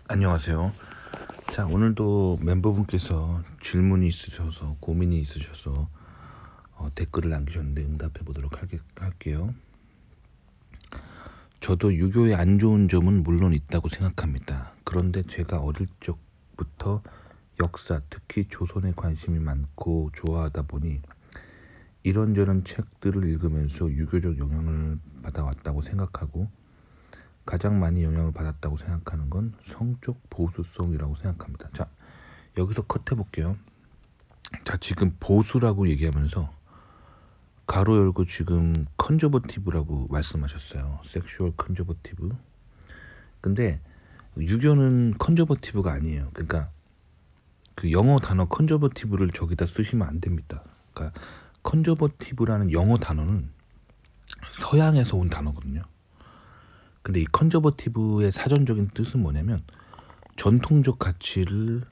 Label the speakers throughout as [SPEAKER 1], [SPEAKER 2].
[SPEAKER 1] 안녕하세요. 자, 오늘도 멤버분께서 질문이 있으셔서 고민이 있으셔서 댓글을 남기셨는데 응답해 보도록 할게요. 저도 유교의 안 좋은 점은 물론 있다고 생각합니다. 그런데 제가 어릴 적부터 역사, 특히 조선에 관심이 많고 좋아하다 보니 이런저런 책들을 읽으면서 유교적 영향을 받아왔다고 생각하고, 가장 많이 영향을 받았다고 생각하는 건 성적 보수성이라고 생각합니다. 자, 여기서 컷해 볼게요. 자, 지금 보수라고 얘기하면서 가로 열고 지금 컨저버티브라고 말씀하셨어요. 섹슈얼 컨저버티브. 근데 유교는 컨저버티브가 아니에요. 그러니까 그 영어 단어 컨저버티브를 저기다 쓰시면 안 됩니다. 그러니까 컨저버티브라는 영어 단어는 서양에서 온 단어거든요. 근데 이 컨저버티브의 사전적인 뜻은 뭐냐면 전통적 가치를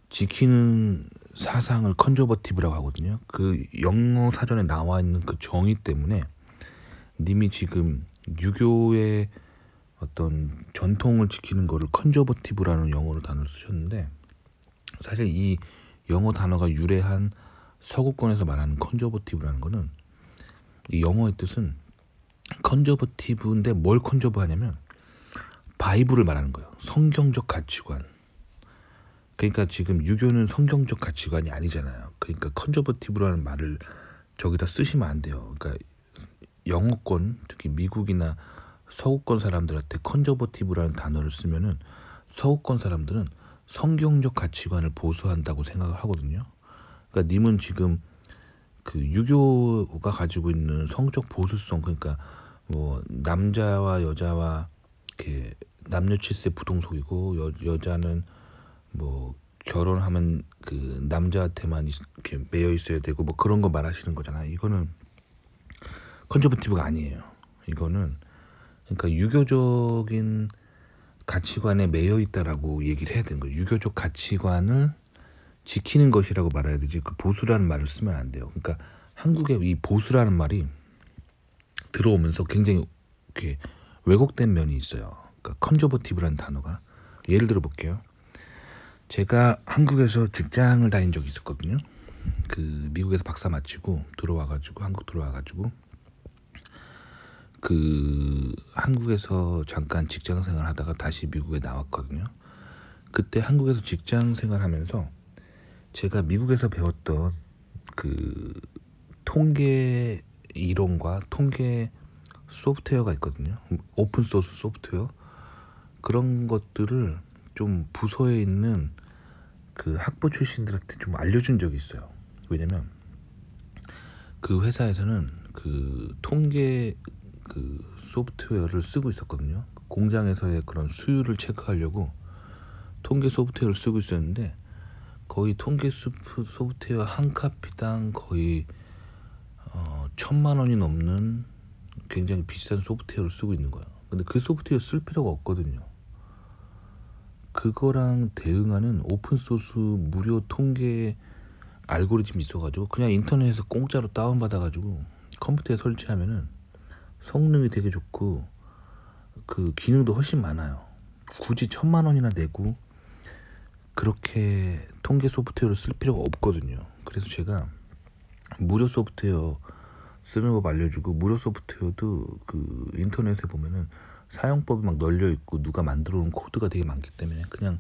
[SPEAKER 1] 지키는 사상을 컨저버티브라고 하거든요. 그 영어 사전에 나와 있는 그 정의 때문에 님이 지금 유교의 어떤 전통을 지키는 거를 컨저버티브라는 영어로 단어를 쓰셨는데, 사실 이 영어 단어가 유래한 서구권에서 말하는 컨저버티브라는 거는, 이 영어의 뜻은 컨저버티브인데 뭘 컨저버하냐면 바이블을 말하는 거예요. 성경적 가치관. 그러니까 지금 유교는 성경적 가치관이 아니잖아요. 그러니까 컨저버티브라는 말을 저기다 쓰시면 안 돼요. 그러니까 영어권, 특히 미국이나 서구권 사람들한테 컨저버티브라는 단어를 쓰면은 서구권 사람들은 성경적 가치관을 보수한다고 생각을 하거든요. 그러니까 님은 지금 그 유교가 가지고 있는 성적 보수성, 그러니까 뭐 남자와 여자와 이렇게 남녀 칠세 부동석이고 여자는 뭐 결혼하면 그 남자한테만 이렇게 매여 있어야 되고 뭐 그런 거 말하시는 거잖아요. 이거는 컨저버티브가 아니에요. 이거는 그러니까 유교적인 가치관에 매여 있다라고 얘기를 해야 되는 거예요. 유교적 가치관을 지키는 것이라고 말해야 되지, 그 보수라는 말을 쓰면 안 돼요. 그러니까 한국에 이 보수라는 말이 들어오면서 굉장히 이렇게 왜곡된 면이 있어요. 그러니까 컨저버티브라는 단어가, 예를 들어 볼게요. 제가 한국에서 직장을 다닌 적이 있었거든요. 그 미국에서 박사 마치고 들어와가지고 한국 들어와가지고 그 한국에서 잠깐 직장 생활 하다가 다시 미국에 나왔거든요. 그때 한국에서 직장 생활하면서 제가 미국에서 배웠던 그 통계 이론과 통계 소프트웨어가 있거든요. 오픈 소스 소프트웨어. 그런 것들을 좀 부서에 있는 그 학부 출신들한테 좀 알려준 적이 있어요. 왜냐면 그 회사에서는 그 통계 그 소프트웨어를 쓰고 있었거든요. 공장에서의 그런 수율을 체크하려고 통계 소프트웨어를 쓰고 있었는데, 거의 통계 소프트웨어 한 카피당 거의 1,000만 원이 넘는 굉장히 비싼 소프트웨어를 쓰고 있는 거예요. 근데 그 소프트웨어 쓸 필요가 없거든요. 그거랑 대응하는 오픈소스 무료 통계 알고리즘이 있어가지고 그냥 인터넷에서 공짜로 다운받아가지고 컴퓨터에 설치하면은 성능이 되게 좋고 그 기능도 훨씬 많아요. 굳이 1,000만 원이나 내고 그렇게 통계 소프트웨어를 쓸 필요가 없거든요. 그래서 제가 무료 소프트웨어 쓰는 법 알려주고, 무료 소프트웨어도 그 인터넷에 보면은 사용법이 막 널려 있고 누가 만들어 놓은 코드가 되게 많기 때문에 그냥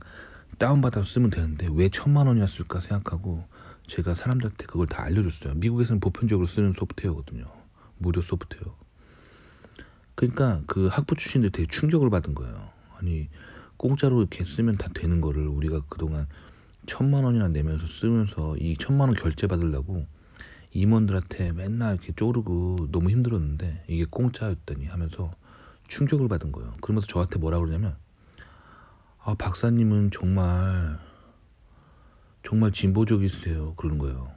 [SPEAKER 1] 다운받아서 쓰면 되는데 왜 1,000만 원이었을까 생각하고 제가 사람들한테 그걸 다 알려줬어요. 미국에서는 보편적으로 쓰는 소프트웨어거든요. 무료 소프트웨어. 그러니까 그 학부 출신들이 되게 충격을 받은 거예요. 아니, 공짜로 이렇게 쓰면 다 되는 거를 우리가 그동안 1,000만 원이나 내면서 쓰면서 이 1,000만 원 결제 받으려고 임원들한테 맨날 이렇게 쪼르고 너무 힘들었는데 이게 공짜였더니 하면서 충격을 받은 거예요. 그러면서 저한테 뭐라 그러냐면, 아, 박사님은 정말 진보적이세요, 그러는 거예요.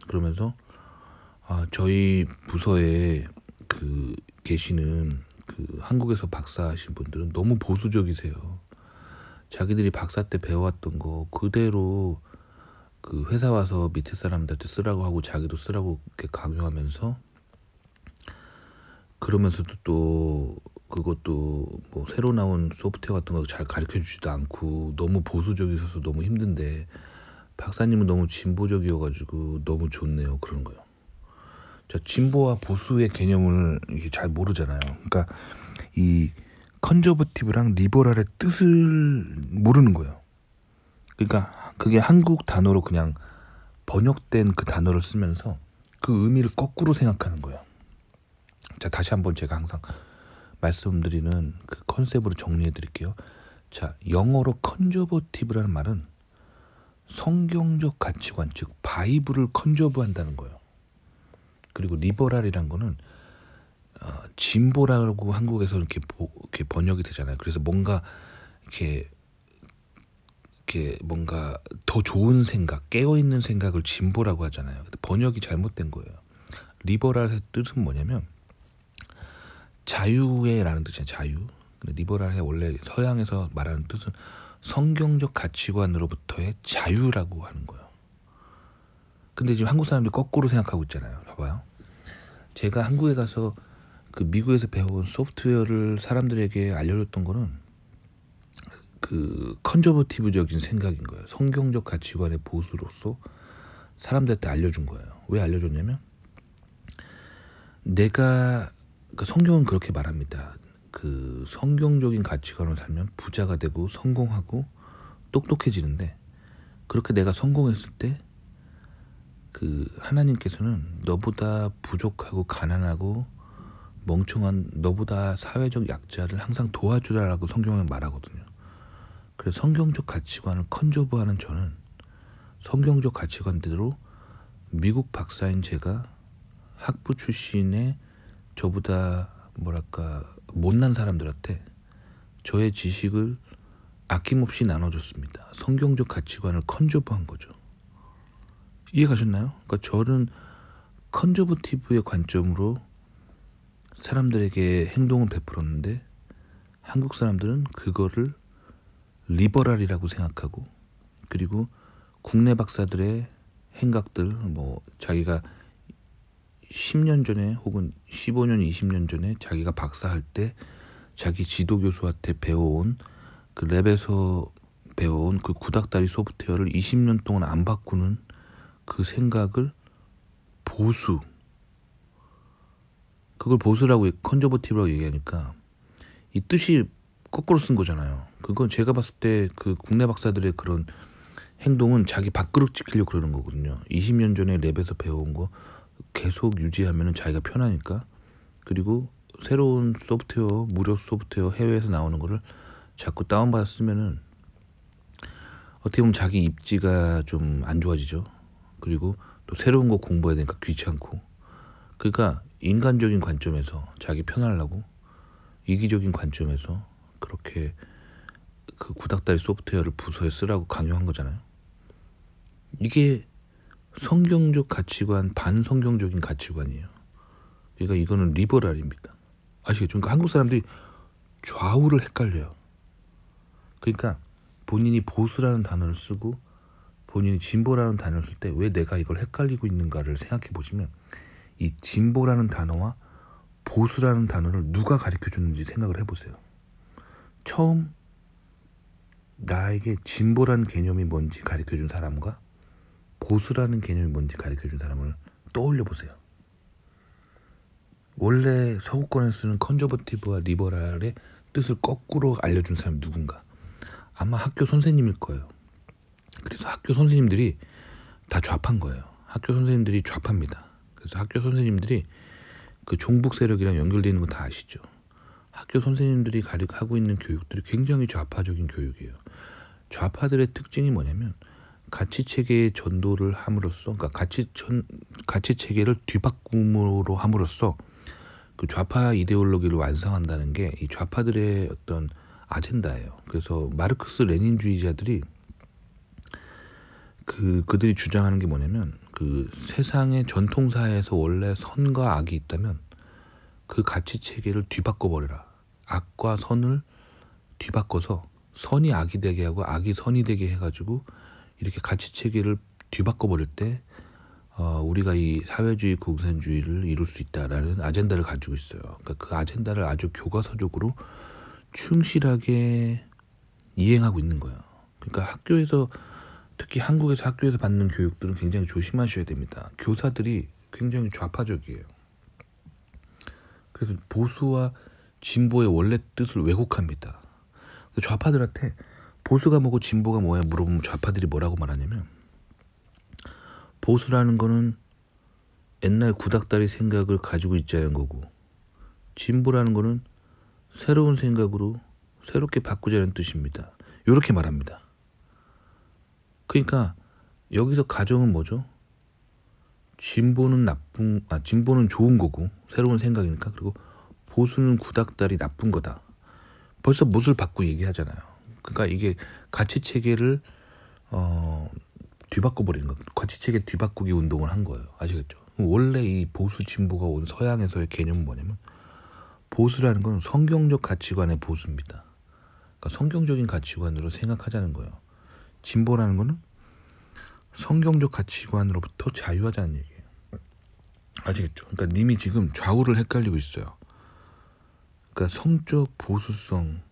[SPEAKER 1] 그러면서 아, 저희 부서에 그 계시는 그 한국에서 박사하신 분들은 너무 보수적이세요. 자기들이 박사 때 배워왔던 거 그대로 그 회사 와서 밑에 사람들한테 쓰라고 하고 자기도 쓰라고 이렇게 강요하면서, 그러면서도 또 그것도 뭐 새로 나온 소프트웨어 같은 거 잘 가르쳐 주지도 않고 너무 보수적이셔서 너무 힘든데 박사님은 너무 진보적이어가지고 너무 좋네요. 그런 거요. 자, 진보와 보수의 개념을 이게 잘 모르잖아요. 그러니까 이 컨저버티브랑 리버럴의 뜻을 모르는 거예요. 그러니까 그게 한국 단어로 그냥 번역된 그 단어를 쓰면서 그 의미를 거꾸로 생각하는 거예요. 자, 다시 한번 제가 항상 말씀드리는 그 컨셉으로 정리해 드릴게요. 자, 영어로 컨저버티브라는 말은 성경적 가치관, 즉 바이블을 컨저브한다는 거예요. 그리고 리버럴이란 거는 진보라고 한국에서 이렇게 번역이 되잖아요. 그래서 뭔가 이렇게 뭔가 더 좋은 생각, 깨어있는 생각을 진보라고 하잖아요. 근데 번역이 잘못된 거예요. 리버럴의 뜻은 뭐냐면 자유의라는 뜻이에요. 자유. 근데 리버럴의 원래 서양에서 말하는 뜻은 성경적 가치관으로부터의 자유라고 하는 거예요. 근데 지금 한국 사람들이 거꾸로 생각하고 있잖아요. 봐봐요. 제가 한국에 가서 그 미국에서 배운 소프트웨어를 사람들에게 알려줬던 거는 그 컨저버티브적인 생각인 거예요. 성경적 가치관의 보수로서 사람들한테 알려준 거예요. 왜 알려줬냐면 내가 그 성경은 그렇게 말합니다. 그 성경적인 가치관으로 살면 부자가 되고 성공하고 똑똑해지는데 그렇게 내가 성공했을 때 그 하나님께서는 너보다 부족하고 가난하고 멍청한 너보다 사회적 약자를 항상 도와주라라고 성경에 말하거든요. 그래서 성경적 가치관을 컨저브하는 저는 성경적 가치관대로 미국 박사인 제가 학부 출신의 저보다 뭐랄까 못난 사람들한테 저의 지식을 아낌없이 나눠줬습니다. 성경적 가치관을 컨저브한 거죠. 이해가셨나요? 그러니까 저는 컨저버티브의 관점으로 사람들에게 행동을 베풀었는데 한국 사람들은 그거를 리버럴이라고 생각하고 그리고 국내 박사들의 행각들 뭐 자기가 10년 전에 혹은 15년 20년 전에 자기가 박사할 때 자기 지도 교수한테 배워온 그 랩에서 배워온 그 구닥다리 소프트웨어를 20년 동안 안 바꾸는 그 생각을 보수, 그걸 보수라고 컨저버티브라고 얘기하니까 이 뜻이 거꾸로 쓴 거잖아요. 그건 제가 봤을 때 그 국내 박사들의 그런 행동은 자기 밥그릇 지키려고 그러는 거거든요. 20년 전에 랩에서 배워온 거 계속 유지하면 자기가 편하니까. 그리고 새로운 소프트웨어, 무료 소프트웨어 해외에서 나오는 거를 자꾸 다운받아 쓰면은 어떻게 보면 자기 입지가 좀 안 좋아지죠. 그리고 또 새로운 거 공부해야 되니까 귀찮고. 그러니까 인간적인 관점에서 자기 편하려고 이기적인 관점에서 그렇게 그 구닥다리 소프트웨어를 부서에 쓰라고 강요한 거잖아요. 이게 성경적 가치관, 반성경적인 가치관이에요. 그러니까 이거는 리버럴입니다. 아시겠죠? 그러니까 한국 사람들이 좌우를 헷갈려요. 그러니까 본인이 보수라는 단어를 쓰고 본인이 진보라는 단어를 쓸 때 왜 내가 이걸 헷갈리고 있는가를 생각해 보시면 이 진보라는 단어와 보수라는 단어를 누가 가르쳐 줬는지 생각을 해보세요. 처음 나에게 진보라는 개념이 뭔지 가르쳐 준 사람과 보수라는 개념이 뭔지 가르쳐 준 사람을 떠올려 보세요. 원래 서구권에 쓰는 컨저버티브와 리버럴의 뜻을 거꾸로 알려준 사람이 누군가? 아마 학교 선생님일 거예요. 그래서 학교 선생님들이 다 좌파인 거예요. 학교 선생님들이 좌파입니다. 그래서 학교 선생님들이 그 종북 세력이랑 연결되어 있는 거 다 아시죠? 학교 선생님들이 하고 있는 교육들이 굉장히 좌파적인 교육이에요. 좌파들의 특징이 뭐냐면 가치 체계의 전도를 함으로써, 그러니까 가치 체계를 뒤바꿈으로 함으로써 그 좌파 이데올로기를 완성한다는 게 이 좌파들의 어떤 아젠다예요. 그래서 마르크스 레닌주의자들이 그들이 주장하는 게 뭐냐면 그 세상의 전통사에서 원래 선과 악이 있다면 그 가치 체계를 뒤바꿔 버려라. 악과 선을 뒤바꿔서 선이 악이 되게 하고 악이 선이 되게 해가지고 이렇게 가치 체계를 뒤바꿔 버릴 때 우리가 이 사회주의 공산주의를 이룰 수 있다라는 아젠다를 가지고 있어요. 그러니까 그 아젠다를 아주 교과서적으로 충실하게 이행하고 있는 거예요. 그러니까 학교에서, 특히 한국에서 학교에서 받는 교육들은 굉장히 조심하셔야 됩니다. 교사들이 굉장히 좌파적이에요. 그래서 보수와 진보의 원래 뜻을 왜곡합니다. 좌파들한테 보수가 뭐고 진보가 뭐야 물어보면 좌파들이 뭐라고 말하냐면, 보수라는 거는 옛날 구닥다리 생각을 가지고 있자는 거고, 진보라는 거는 새로운 생각으로 새롭게 바꾸자는 뜻입니다. 이렇게 말합니다. 그러니까 여기서 가정은 뭐죠? 진보는 진보는 좋은 거고 새로운 생각이니까, 그리고 보수는 구닥다리 나쁜 거다. 벌써 못을 받고 얘기하잖아요. 그러니까 이게 가치 체계를 뒤바꿔 버리는 거, 가치 체계 뒤바꾸기 운동을 한 거예요. 아시겠죠? 원래 이 보수 진보가 온 서양에서의 개념은 뭐냐면, 보수라는 건 성경적 가치관의 보수입니다. 그러니까 성경적인 가치관으로 생각하자는 거예요. 진보라는 거는 성경적 가치관으로부터 자유하자는 얘기예요. 아시겠죠? 그러니까 님이 지금 좌우를 헷갈리고 있어요. 그러니까 성적 보수성,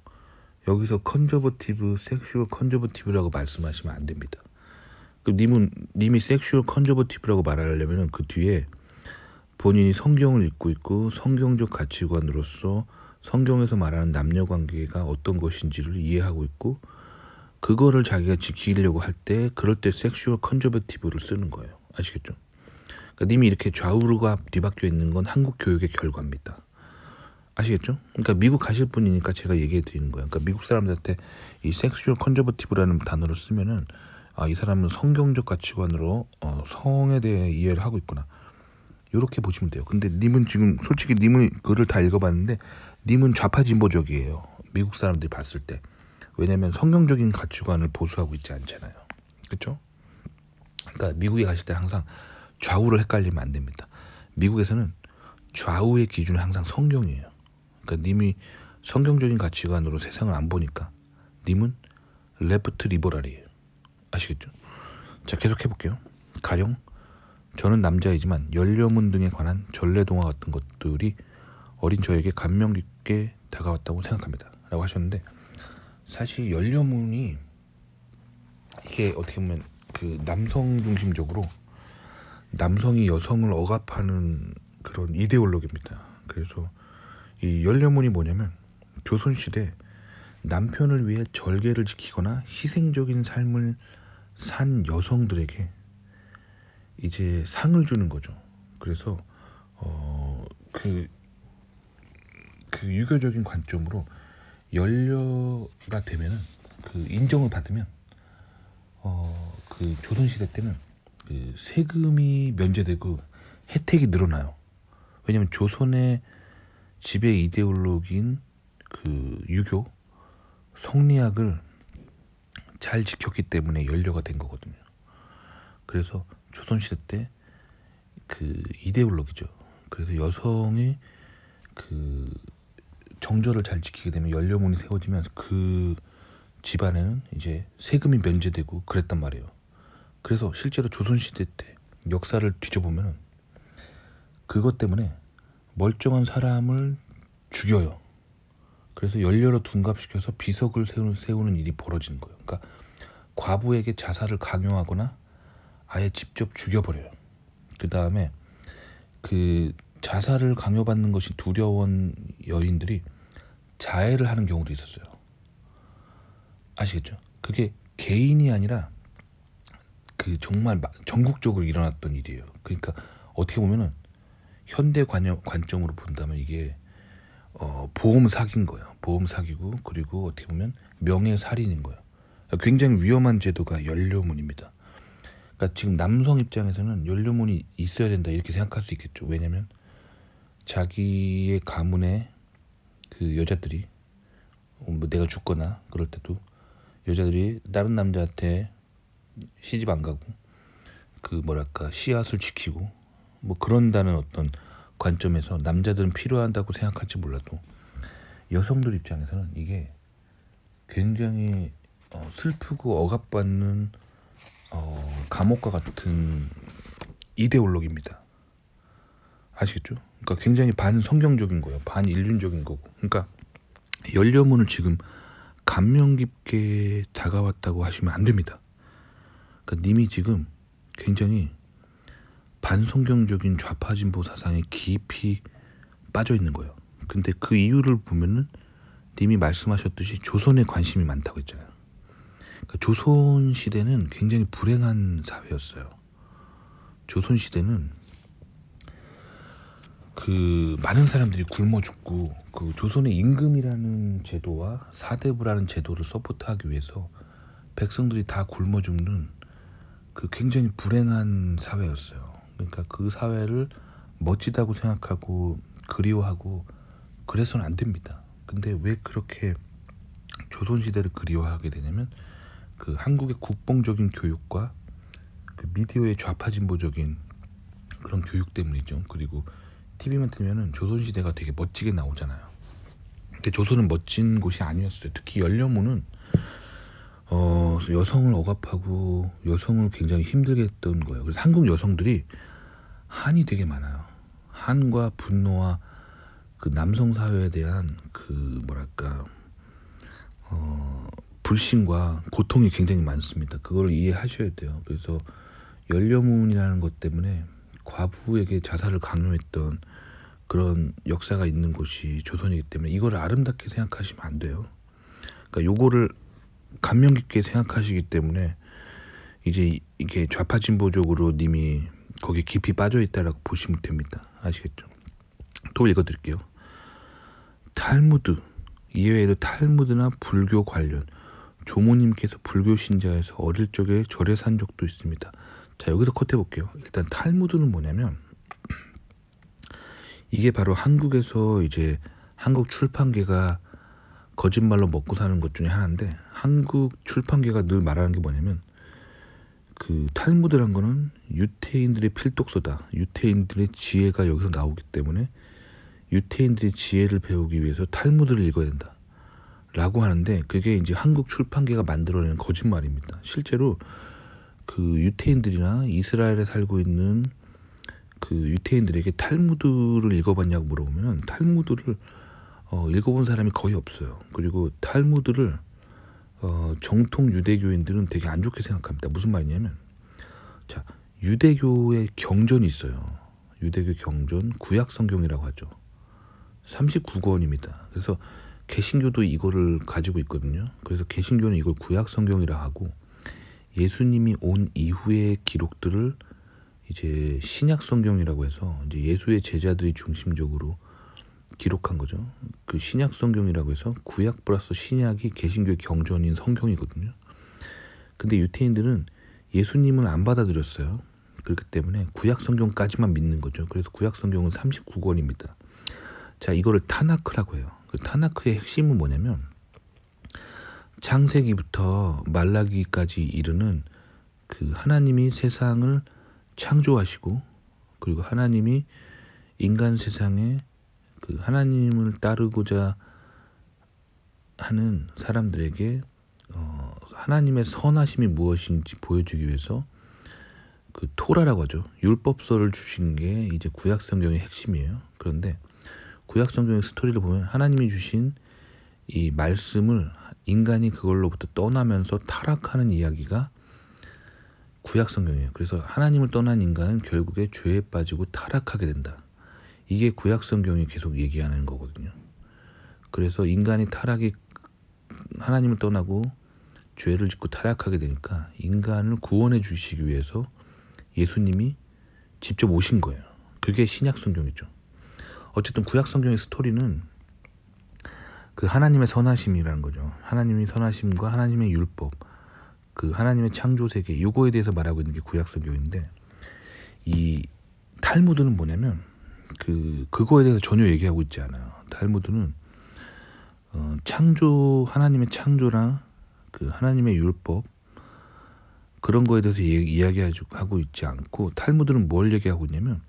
[SPEAKER 1] 여기서 컨저버티브, 섹슈얼 컨저버티브라고 말씀하시면 안 됩니다. 님이 섹슈얼 컨저버티브라고 말하려면 그 뒤에 본인이 성경을 읽고 있고 성경적 가치관으로서 성경에서 말하는 남녀 관계가 어떤 것인지를 이해하고 있고, 그거를 자기가 지키려고 할 때, 그럴 때 섹슈얼 컨저버티브를 쓰는 거예요. 아시겠죠? 그러니까 님이 이렇게 좌우가 뒤바뀌어 있는 건 한국 교육의 결과입니다. 아시겠죠? 그러니까 미국 가실 분이니까 제가 얘기해 드리는 거예요. 그러니까 미국 사람들한테 이 섹슈얼 컨저버티브라는 단어를 쓰면은, 이 사람은 성경적 가치관으로 성에 대해 이해를 하고 있구나, 이렇게 보시면 돼요. 근데 님은 지금 솔직히 님은 글을 다 읽어봤는데 님은 좌파 진보적이에요. 미국 사람들이 봤을 때. 왜냐하면 성경적인 가치관을 보수하고 있지 않잖아요. 그렇죠? 그러니까 미국에 가실 때 항상 좌우를 헷갈리면 안 됩니다. 미국에서는 좌우의 기준이 항상 성경이에요. 그러니까 님이 성경적인 가치관으로 세상을 안 보니까 님은 레프트 리버럴이에요. 아시겠죠? 자, 계속 해볼게요. 가령 저는 남자이지만 연료문 등에 관한 전래동화 같은 것들이 어린 저에게 감명 깊게 다가왔다고 생각합니다. 라고 하셨는데, 사실 연료문이 이게 어떻게 보면 그 남성 중심적으로 남성이 여성을 억압하는 그런 이데올로기입니다. 그래서 이 연료문이 뭐냐면, 조선시대 남편을 위해 절개를 지키거나 희생적인 삶을 산 여성들에게 이제 상을 주는 거죠. 그래서 그 유교적인 관점으로 연료가 되면은, 그 인정을 받으면 그 조선시대 때는 그 세금이 면제되고 혜택이 늘어나요. 왜냐면 조선의 지배 이데올로기인 그 유교 성리학을 잘 지켰기 때문에 연료가 된 거거든요. 그래서 조선시대 때 그 이데올로기죠. 그래서 여성이 그 정절을 잘 지키게 되면 연료문이 세워지면 그 집안에는 이제 세금이 면제되고 그랬단 말이에요. 그래서 실제로 조선시대 때 역사를 뒤져보면 그것 때문에 멀쩡한 사람을 죽여요. 그래서 연료로 둔갑시켜서 비석을 세우는 일이 벌어지는 거예요. 그러니까 과부에게 자살을 강요하거나 아예 직접 죽여버려요. 그 다음에 그 자살을 강요받는 것이 두려운 여인들이 자해를 하는 경우도 있었어요. 아시겠죠? 그게 개인이 아니라 그 정말 전국적으로 일어났던 일이에요. 그러니까 어떻게 보면은 현대 관점으로 본다면 이게 보험 사기인 거예요. 보험 사기고, 그리고 어떻게 보면 명예살인인 거예요. 굉장히 위험한 제도가 연료문입니다. 그러니까 지금 남성 입장에서는 연료문이 있어야 된다 이렇게 생각할 수 있겠죠. 왜냐면 자기의 가문에 그 여자들이 뭐 내가 죽거나 그럴 때도 여자들이 다른 남자한테 시집 안 가고 그 뭐랄까 씨앗을 지키고 뭐 그런다는 어떤 관점에서 남자들은 필요하다고 생각할지 몰라도, 여성들 입장에서는 이게 굉장히 슬프고 억압받는 감옥과 같은 이데올로기입니다. 아시겠죠? 그러니까 굉장히 반성경적인 거예요. 반인륜적인 거고. 그러니까 열려문을 지금 감명 깊게 다가왔다고 하시면 안 됩니다. 그러니까 님이 지금 굉장히 반성경적인 좌파진보 사상에 깊이 빠져 있는 거예요. 근데 그 이유를 보면은 님이 말씀하셨듯이 조선에 관심이 많다고 했잖아요. 그러니까 조선 시대는 굉장히 불행한 사회였어요. 조선 시대는 그 많은 사람들이 굶어 죽고 그 조선의 임금이라는 제도와 사대부라는 제도를 서포트하기 위해서 백성들이 다 굶어 죽는 그 굉장히 불행한 사회였어요. 그러니까 그 사회를 멋지다고 생각하고 그리워하고 그래서는 안 됩니다. 근데 왜 그렇게 조선시대를 그리워하게 되냐면 그 한국의 국뽕적인 교육과 그 미디어의 좌파진보적인 그런 교육 때문이죠. 그리고 TV만 틀면은 조선시대가 되게 멋지게 나오잖아요. 근데 조선은 멋진 곳이 아니었어요. 특히 열려문은 여성을 억압하고 여성을 굉장히 힘들게 했던 거예요. 그래서 한국 여성들이 한이 되게 많아요. 한과 분노와 그 남성 사회에 대한 그 뭐랄까 불신과 고통이 굉장히 많습니다. 그걸 이해하셔야 돼요. 그래서 열려문이라는 것 때문에 과부에게 자살을 강요했던 그런 역사가 있는 곳이 조선이기 때문에 이걸 아름답게 생각하시면 안 돼요. 그러니까 요거를 감명 깊게 생각하시기 때문에 이제 이게 좌파 진보적으로 님이 거기에 깊이 빠져 있다라고 보시면 됩니다. 아시겠죠? 또 읽어드릴게요. 탈무드, 이외에도 탈무드나 불교 관련 조모님께서 불교 신자에서 어릴 적에 절에 산 적도 있습니다. 자, 여기서 컷해 볼게요. 일단 탈무드는 뭐냐면 이게 바로 한국에서 이제 한국 출판계가 거짓말로 먹고 사는 것 중에 하나인데, 한국 출판계가 늘 말하는 게 뭐냐면 그 탈무드란 거는 유태인들의 필독서다. 유태인들의 지혜가 여기서 나오기 때문에 유태인들의 지혜를 배우기 위해서 탈무드를 읽어야 된다 라고 하는데, 그게 이제 한국 출판계가 만들어내는 거짓말입니다. 실제로 그 유태인들이나 이스라엘에 살고 있는 그 유태인들에게 탈무드를 읽어봤냐고 물어보면 탈무드를 읽어본 사람이 거의 없어요. 그리고 탈무드를 정통 유대교인들은 되게 안 좋게 생각합니다. 무슨 말이냐면, 자, 유대교의 경전이 있어요. 유대교 경전, 구약성경이라고 하죠. 39권입니다. 그래서 개신교도 이거를 가지고 있거든요. 그래서 개신교는 이걸 구약성경이라 하고, 예수님이 온 이후의 기록들을 이제 신약성경이라고 해서 이제 예수의 제자들이 중심적으로 기록한 거죠. 그 신약성경이라고 해서 구약 플러스 신약이 개신교의 경전인 성경이거든요. 근데 유태인들은 예수님을 안 받아들였어요. 그렇기 때문에 구약성경까지만 믿는 거죠. 그래서 구약성경은 39권입니다. 자, 이거를 타나크라고 해요. 그 타나크의 핵심은 뭐냐면 창세기부터 말라기까지 이르는 그 하나님이 세상을 창조하시고, 그리고 하나님이 인간 세상에 그 하나님을 따르고자 하는 사람들에게 하나님의 선하심이 무엇인지 보여주기 위해서 그 토라라고 하죠. 율법서를 주신 게 이제 구약성경의 핵심이에요. 그런데 구약성경의 스토리를 보면 하나님이 주신 이 말씀을 인간이 그걸로부터 떠나면서 타락하는 이야기가 구약성경이에요. 그래서 하나님을 떠난 인간은 결국에 죄에 빠지고 타락하게 된다. 이게 구약성경이 계속 얘기하는 거거든요. 그래서 인간이 하나님을 떠나고 죄를 짓고 타락하게 되니까 인간을 구원해 주시기 위해서 예수님이 직접 오신 거예요. 그게 신약성경이죠. 어쨌든 구약성경의 스토리는 그 하나님의 선하심이라는 거죠. 하나님의 선하심과 하나님의 율법, 그 하나님의 창조세계, 요거에 대해서 말하고 있는 게 구약성경인데, 이 탈무드는 뭐냐면 그거에 대해서 전혀 얘기하고 있지 않아요. 탈무드는 하나님의 창조나 그 하나님의 율법, 그런 거에 대해서 이야기하고 있지 않고, 탈무드는 뭘 얘기하고 있냐면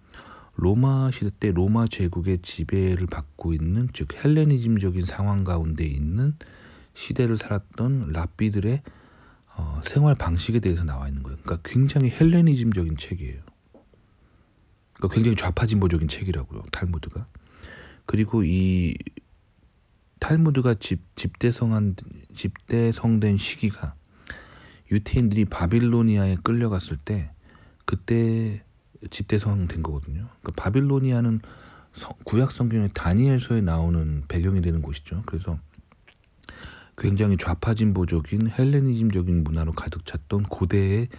[SPEAKER 1] 로마 시대 때 로마 제국의 지배를 받고 있는, 즉 헬레니즘적인 상황 가운데 있는 시대를 살았던 랍비들의 생활 방식에 대해서 나와 있는 거예요. 그러니까 굉장히 헬레니즘적인 책이에요. 그러니까 굉장히 좌파진보적인 책이라고요, 탈무드가. 그리고 이 탈무드가 집대성된 시기가 유태인들이 바빌로니아에 끌려갔을 때 그때 집대성된 거거든요. 그러니까 바빌로니아는 구약 성경의 다니엘서에 나오는 배경이 되는 곳이죠. 그래서 굉장히 좌파진보적인 헬레니즘적인 문화로 가득 찼던 고대의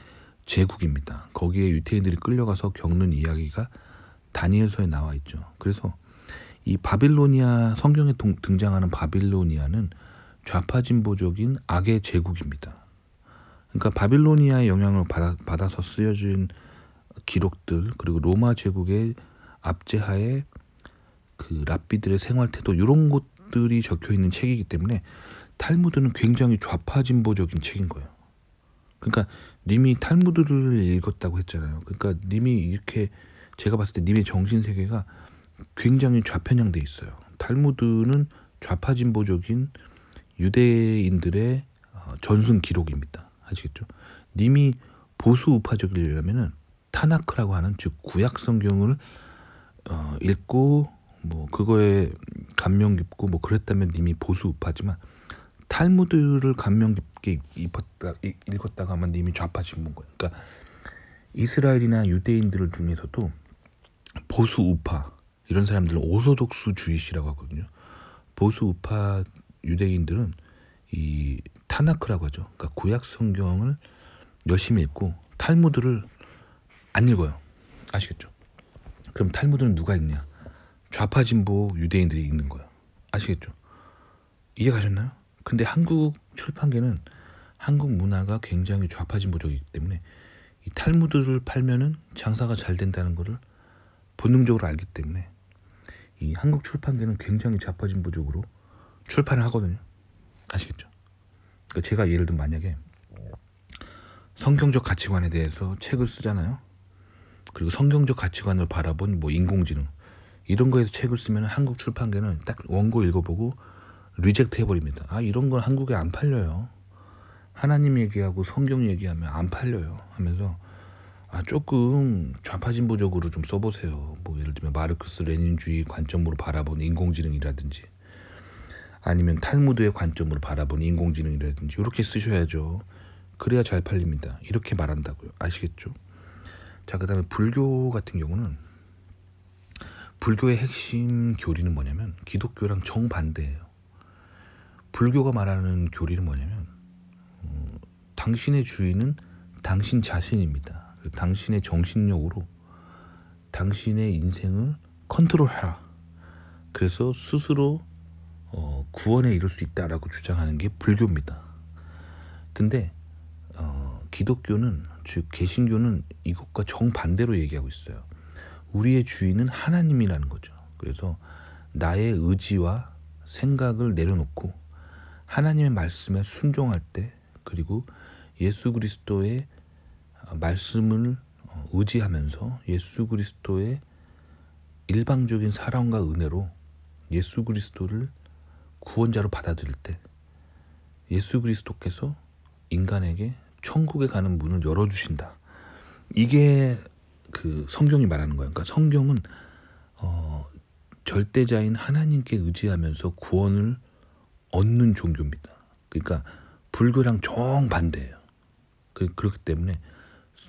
[SPEAKER 1] 제국입니다. 거기에 유태인들이 끌려가서 겪는 이야기가 다니엘서에 나와 있죠. 그래서 이 바빌로니아, 성경에 등장하는 바빌로니아는 좌파진보적인 악의 제국입니다. 그러니까 바빌로니아의 영향을 받아서 쓰여진 기록들, 그리고 로마 제국의 압제하에 그 랍비들의 생활태도, 이런 것들이 적혀 있는 책이기 때문에 탈무드는 굉장히 좌파진보적인 책인 거예요. 그러니까 님이 탈무드를 읽었다고 했잖아요. 그러니까 님이 이렇게, 제가 봤을 때 님의 정신세계가 굉장히 좌편향돼 있어요. 탈무드는 좌파진보적인 유대인들의 전승 기록입니다. 아시겠죠? 님이 보수 우파적이려면은 타나크라고 하는, 즉 구약 성경을 읽고 뭐 그거에 감명 깊고 뭐 그랬다면 님이 보수 우파지만, 탈무드를 감명 깊게 읽었다가 하면 님이 좌파진보인 거예요. 그러니까 이스라엘이나 유대인들 중에서도 보수 우파, 이런 사람들은 오소독스주의시라고 하거든요. 보수 우파 유대인들은 이 타나크라고 하죠. 그러니까 구약 성경을 열심히 읽고 탈무드를 안 읽어요. 아시겠죠? 그럼 탈무드는 누가 읽냐? 좌파진보 유대인들이 읽는 거예요. 아시겠죠? 이해 가셨나요? 근데 한국 출판계는 한국 문화가 굉장히 좌파진보적이기 때문에 이 탈무드를 팔면은 장사가 잘 된다는 거를 본능적으로 알기 때문에 이 한국 출판계는 굉장히 좌파진보적으로 출판을 하거든요. 아시겠죠? 그러니까 제가 예를 들면 만약에 성경적 가치관에 대해서 책을 쓰잖아요. 그리고 성경적 가치관을 바라본 뭐 인공지능, 이런 거에서 책을 쓰면 한국 출판계는 딱 원고 읽어보고 리젝트 해버립니다. 아, 이런 건 한국에 안 팔려요. 하나님 얘기하고 성경 얘기하면 안 팔려요 하면서, 아, 조금 좌파진보적으로 좀 써보세요. 뭐 예를 들면 마르크스 레닌주의 관점으로 바라본 인공지능이라든지, 아니면 탈무드의 관점으로 바라본 인공지능이라든지, 이렇게 쓰셔야죠. 그래야 잘 팔립니다. 이렇게 말한다고요. 아시겠죠? 자, 그 다음에 불교 같은 경우는, 불교의 핵심 교리는 뭐냐면 기독교랑 정반대예요. 불교가 말하는 교리는 뭐냐면 당신의 주인은 당신 자신입니다. 당신의 정신력으로 당신의 인생을 컨트롤하라. 그래서 스스로 구원에 이를 수 있다라고 주장하는 게 불교입니다. 근데 기독교는, 즉 개신교는 이것과 정반대로 얘기하고 있어요. 우리의 주인은 하나님이라는 거죠. 그래서 나의 의지와 생각을 내려놓고 하나님의 말씀에 순종할 때, 그리고 예수 그리스도의 말씀을 의지하면서 예수 그리스도의 일방적인 사랑과 은혜로 예수 그리스도를 구원자로 받아들일 때 예수 그리스도께서 인간에게 천국에 가는 문을 열어주신다. 이게 그 성경이 말하는 거예요. 그러니까 성경은 절대자인 하나님께 의지하면서 구원을 얻는 종교입니다. 그러니까 불교랑 정반대예요. 그렇기 때문에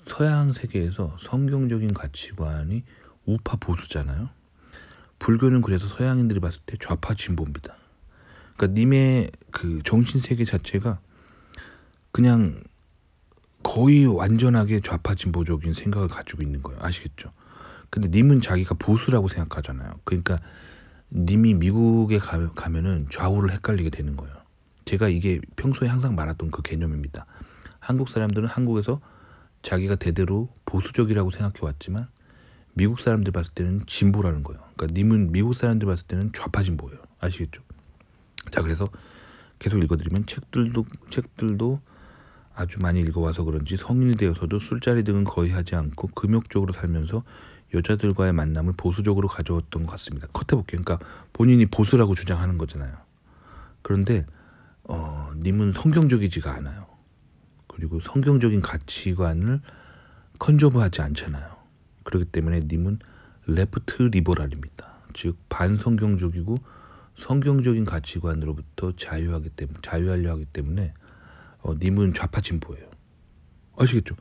[SPEAKER 1] 서양 세계에서 성경적인 가치관이 우파 보수잖아요. 불교는 그래서 서양인들이 봤을 때 좌파 진보입니다. 그러니까 님의 그 정신 세계 자체가 그냥 거의 완전하게 좌파 진보적인 생각을 가지고 있는 거예요. 아시겠죠? 근데 님은 자기가 보수라고 생각하잖아요. 그러니까 님이 미국에 가면은 좌우를 헷갈리게 되는 거예요. 제가 이게 평소에 항상 말했던 그 개념입니다. 한국 사람들은 한국에서 자기가 대대로 보수적이라고 생각해 왔지만 미국 사람들 봤을 때는 진보라는 거예요. 그러니까 님은 미국 사람들 봤을 때는 좌파 진보예요. 아시겠죠? 자, 그래서 계속 읽어드리면 책들도 아주 많이 읽어와서 그런지 성인이 되어서도 술자리 등은 거의 하지 않고 금욕적으로 살면서 여자들과의 만남을 보수적으로 가져왔던 것 같습니다. 컷해볼게요. 그러니까 본인이 보수라고 주장하는 거잖아요. 그런데 님은 성경적이지가 않아요. 그리고 성경적인 가치관을 컨저브하지 않잖아요. 그렇기 때문에 님은 레프트 리버럴입니다. 즉 반성경적이고 성경적인 가치관으로부터 자유하려 하기 때문에 님은 좌파 진보예요. 아시겠죠?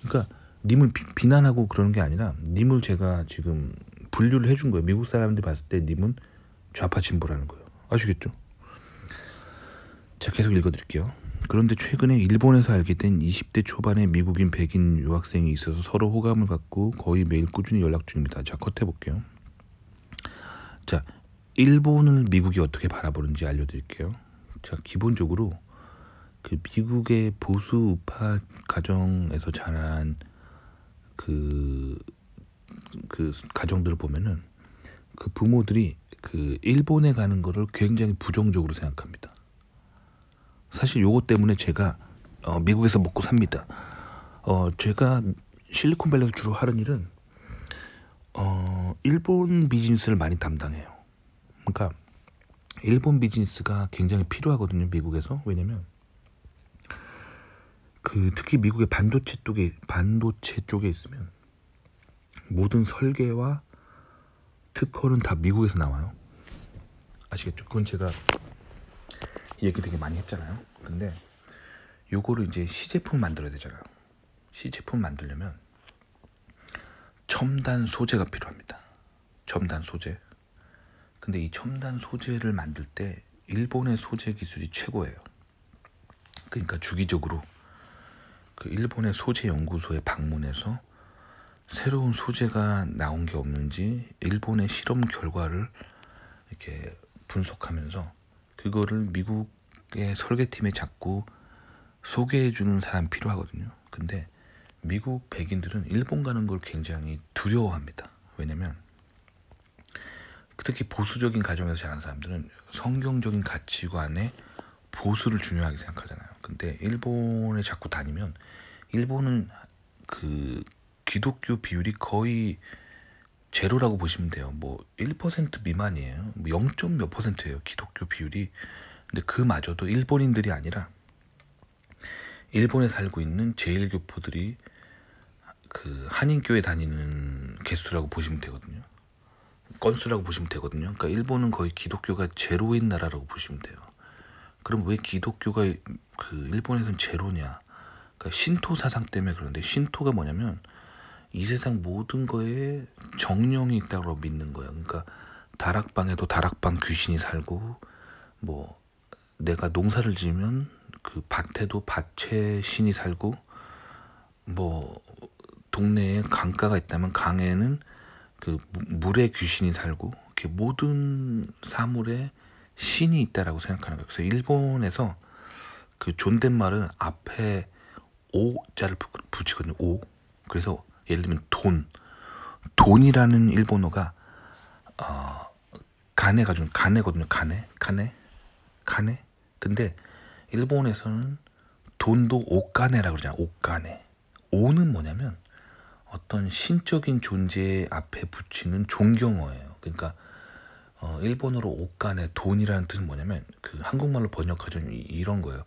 [SPEAKER 1] 그러니까 님을 비난하고 그러는 게 아니라 님을 제가 지금 분류를 해준 거예요. 미국 사람들이 봤을 때 님은 좌파 진보라는 거예요. 아시겠죠? 자, 계속 읽어드릴게요. 그런데 최근에 일본에서 알게 된 20대 초반의 미국인 백인 유학생이 있어서 서로 호감을 갖고 거의 매일 꾸준히 연락 중입니다. 자, 컷해볼게요. 자, 일본을 미국이 어떻게 바라보는지 알려드릴게요. 자, 기본적으로 그 미국의 보수 우파 가정에서 자란 그 가정들을 보면은 그 부모들이 그 일본에 가는 거를 굉장히 부정적으로 생각합니다. 사실 요거 때문에 제가 미국에서 먹고 삽니다. 제가 실리콘밸리에서 주로 하는 일은 일본 비즈니스를 많이 담당해요. 그러니까 일본 비즈니스가 굉장히 필요하거든요, 미국에서. 왜냐면 특히 미국의 반도체 쪽에 있으면 모든 설계와 특허는 다 미국에서 나와요. 아시겠죠? 그건 제가 얘기 되게 많이 했잖아요. 근데 요거를 이제 시제품 만들어야 되잖아요. 시제품 만들려면 첨단 소재가 필요합니다. 첨단 소재. 근데 이 첨단 소재를 만들 때 일본의 소재 기술이 최고예요. 그러니까 주기적으로 그 일본의 소재 연구소에 방문해서 새로운 소재가 나온 게 없는지 일본의 실험 결과를 이렇게 분석하면서 그거를 미국의 설계팀에 자꾸 소개해주는 사람이 필요하거든요. 근데 미국 백인들은 일본 가는 걸 굉장히 두려워합니다. 왜냐면 특히 보수적인 가정에서 자란 사람들은 성경적인 가치관에 보수를 중요하게 생각하잖아요. 근데 일본에 자꾸 다니면 일본은 그 기독교 비율이 거의 제로라고 보시면 돼요. 뭐 1% 미만이에요. 뭐 0. 몇 %예요, 기독교 비율이. 근데 그마저도 일본인들이 아니라 일본에 살고 있는 제일교포들이 그 한인교회 다니는 개수라고 보시면 되거든요. 건수라고 보시면 되거든요. 그러니까 일본은 거의 기독교가 제로인 나라라고 보시면 돼요. 그럼 왜 기독교가 그 일본에서는 제로냐? 그러니까 신토 사상 때문에 그런데, 신토가 뭐냐면 이 세상 모든 거에 정령이 있다고 믿는 거예요. 그러니까 다락방에도 다락방 귀신이 살고, 뭐 내가 농사를 지으면 그 밭에도 밭에 신이 살고, 뭐 동네에 강가가 있다면 강에는 그 물에 귀신이 살고, 이렇게 모든 사물에 신이 있다라고 생각하는 거예요. 그래서 일본에서 그 존댓말은 앞에 오자를 붙이거든요. 오. 그래서 예를 들면 돈이라는 일본어가 가네거든요. 가네. 근데 일본에서는 돈도 오카네라고 그러잖아요. 오카네. 오는 뭐냐면 어떤 신적인 존재 앞에 붙이는 존경어예요. 그러니까 일본어로 오카네, 돈이라는 뜻은 뭐냐면 그 한국말로 번역하자면 이런 거예요.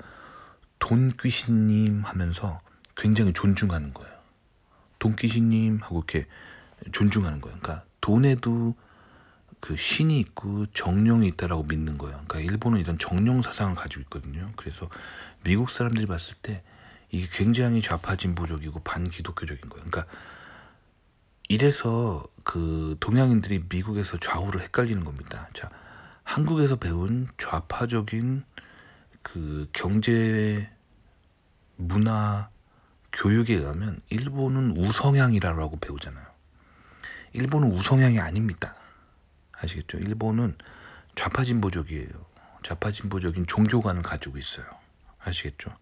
[SPEAKER 1] 돈 귀신님 하면서 굉장히 존중하는 거예요. 돈 귀신님 하고 이렇게 존중하는 거예요. 그러니까 돈에도 그 신이 있고 정령이 있다라고 믿는 거예요. 그러니까 일본은 이런 정령 사상을 가지고 있거든요. 그래서 미국 사람들이 봤을 때 이게 굉장히 좌파 진보적이고 반기독교적인 거예요. 그러니까 이래서 그 동양인들이 미국에서 좌우를 헷갈리는 겁니다. 자, 한국에서 배운 좌파적인 그 경제, 문화, 교육에 의하면 일본은 우성향이라고 배우잖아요. 일본은 우성향이 아닙니다. 아시겠죠? 일본은 좌파 진보적이에요. 좌파 진보적인 종교관을 가지고 있어요. 아시겠죠?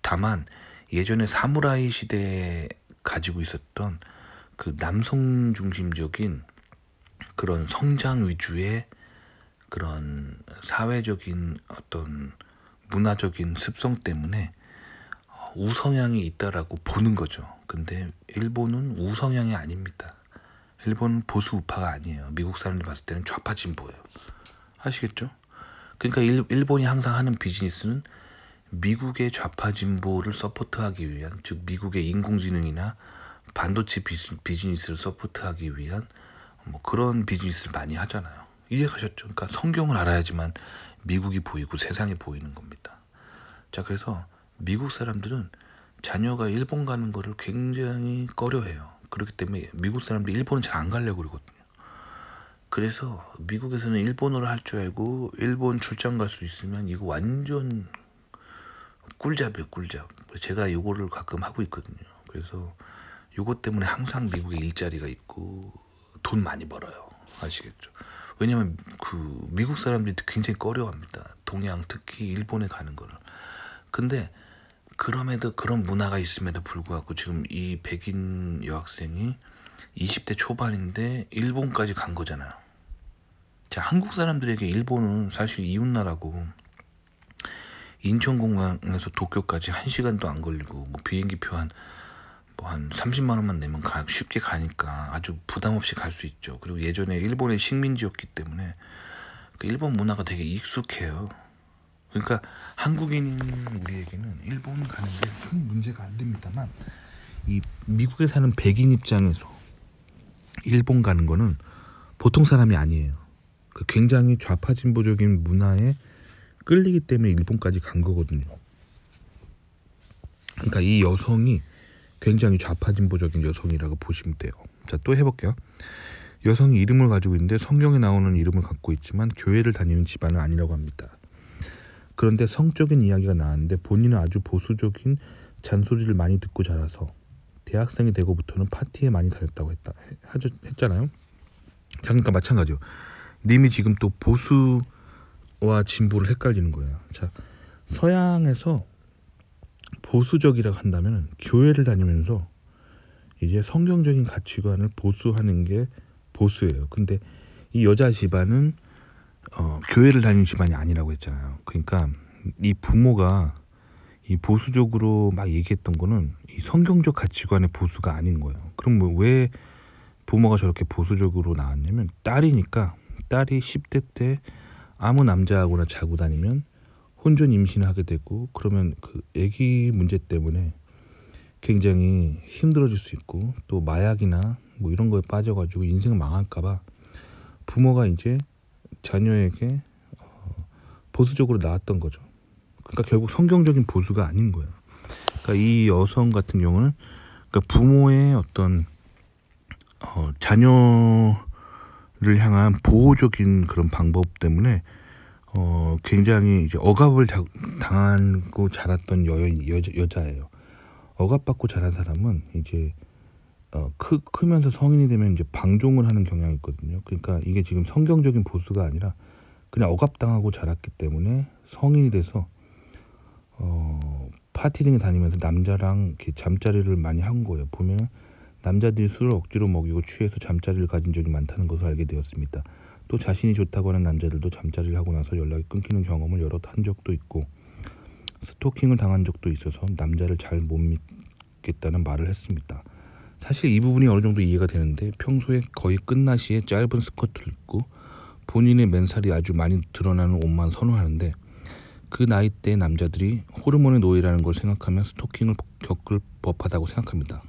[SPEAKER 1] 다만 예전에 사무라이 시대에 가지고 있었던 그 남성 중심적인 그런 성장 위주의 그런 사회적인 어떤 문화적인 습성 때문에 우성향이 있다라고 보는 거죠. 근데 일본은 우성향이 아닙니다. 일본은 보수 우파가 아니에요. 미국 사람들이 봤을 때는 좌파 진보예요. 아시겠죠? 그러니까 일본이 항상 하는 비즈니스는 미국의 좌파 진보를 서포트하기 위한, 즉 미국의 인공지능이나 반도체 비즈니스를 서포트하기 위한 뭐 그런 비즈니스를 많이 하잖아요. 이해 가셨죠? 그러니까 성경을 알아야지만 미국이 보이고 세상이 보이는 겁니다. 자, 그래서 미국 사람들은 자녀가 일본 가는 거를 굉장히 꺼려해요. 그렇기 때문에 미국 사람들이 일본은 잘 안 가려고 그러거든요. 그래서 미국에서는 일본어를 할 줄 알고 일본 출장 갈 수 있으면 이거 완전 꿀잡이에요, 꿀잡. 제가 요거를 가끔 하고 있거든요. 그래서 요거 때문에 항상 미국에 일자리가 있고 돈 많이 벌어요. 아시겠죠? 왜냐면 그 미국 사람들이 굉장히 꺼려합니다. 동양, 특히 일본에 가는 거를. 근데 그럼에도 그런 문화가 있음에도 불구하고 지금 이 백인 여학생이 20대 초반인데 일본까지 간 거잖아요. 자, 한국 사람들에게 일본은 사실 이웃나라고 인천공항에서 도쿄까지 1시간도 안 걸리고 뭐 비행기표 한 30만 원만 내면 쉽게 가니까 아주 부담 없이 갈 수 있죠. 그리고 예전에 일본의 식민지였기 때문에 그 일본 문화가 되게 익숙해요. 그러니까 한국인 우리에게는 일본 가는 게 큰 문제가 안 됩니다만 이 미국에 사는 백인 입장에서 일본 가는 거는 보통 사람이 아니에요. 그 굉장히 좌파진보적인 문화에 끌리기 때문에 일본까지 간 거거든요. 그러니까 이 여성이 굉장히 좌파진보적인 여성이라고 보시면 돼요. 자, 또 해볼게요. 여성이 이름을 가지고 있는데 성경에 나오는 이름을 갖고 있지만 교회를 다니는 집안은 아니라고 합니다. 그런데 성적인 이야기가 나왔는데 본인은 아주 보수적인 잔소리를 많이 듣고 자라서 대학생이 되고부터는 파티에 많이 다녔다고 했잖아요. 자, 그러니까 마찬가지요. 님이 지금 또 보수와 진보를 헷갈리는 거예요. 자, 서양에서 보수적이라고 한다면 교회를 다니면서 이제 성경적인 가치관을 보수하는 게 보수예요. 근데 이 여자 집안은 교회를 다니는 집안이 아니라고 했잖아요. 그러니까 이 부모가 이 보수적으로 막 얘기했던 거는 이 성경적 가치관의 보수가 아닌 거예요. 그럼 뭐 왜 부모가 저렇게 보수적으로 나왔냐면 딸이니까 딸이 10대 때 아무 남자하고나 자고 다니면 혼전 임신을 하게 되고 그러면 그 아기 문제 때문에 굉장히 힘들어질 수 있고 또 마약이나 뭐 이런 거에 빠져가지고 인생 망할까봐 부모가 이제 자녀에게 보수적으로 낳았던 거죠. 그러니까 결국 성경적인 보수가 아닌 거예요. 그러니까 이 여성 같은 경우는 그러니까 부모의 어떤 자녀를 향한 보호적인 그런 방법 때문에 굉장히 이제 억압을 당하고 자랐던 여자예요. 억압받고 자란 사람은 이제 크면서 성인이 되면 이제 방종을 하는 경향이 있거든요. 그러니까 이게 지금 성경적인 보수가 아니라 그냥 억압당하고 자랐기 때문에 성인이 돼서 파티 등에 다니면서 남자랑 이렇게 잠자리를 많이 한 거예요. 보면 남자들이 술을 억지로 먹이고 취해서 잠자리를 가진 적이 많다는 것을 알게 되었습니다. 또 자신이 좋다고 하는 남자들도 잠자리를 하고 나서 연락이 끊기는 경험을 여러 한 적도 있고 스토킹을 당한 적도 있어서 남자를 잘 못 믿겠다는 말을 했습니다. 사실 이 부분이 어느 정도 이해가 되는데 평소에 거의 끝나시에 짧은 스커트를 입고 본인의 맨살이 아주 많이 드러나는 옷만 선호하는데 그 나이대 남자들이 호르몬의 노예라는 걸 생각하면 스토킹을 겪을 법하다고 생각합니다.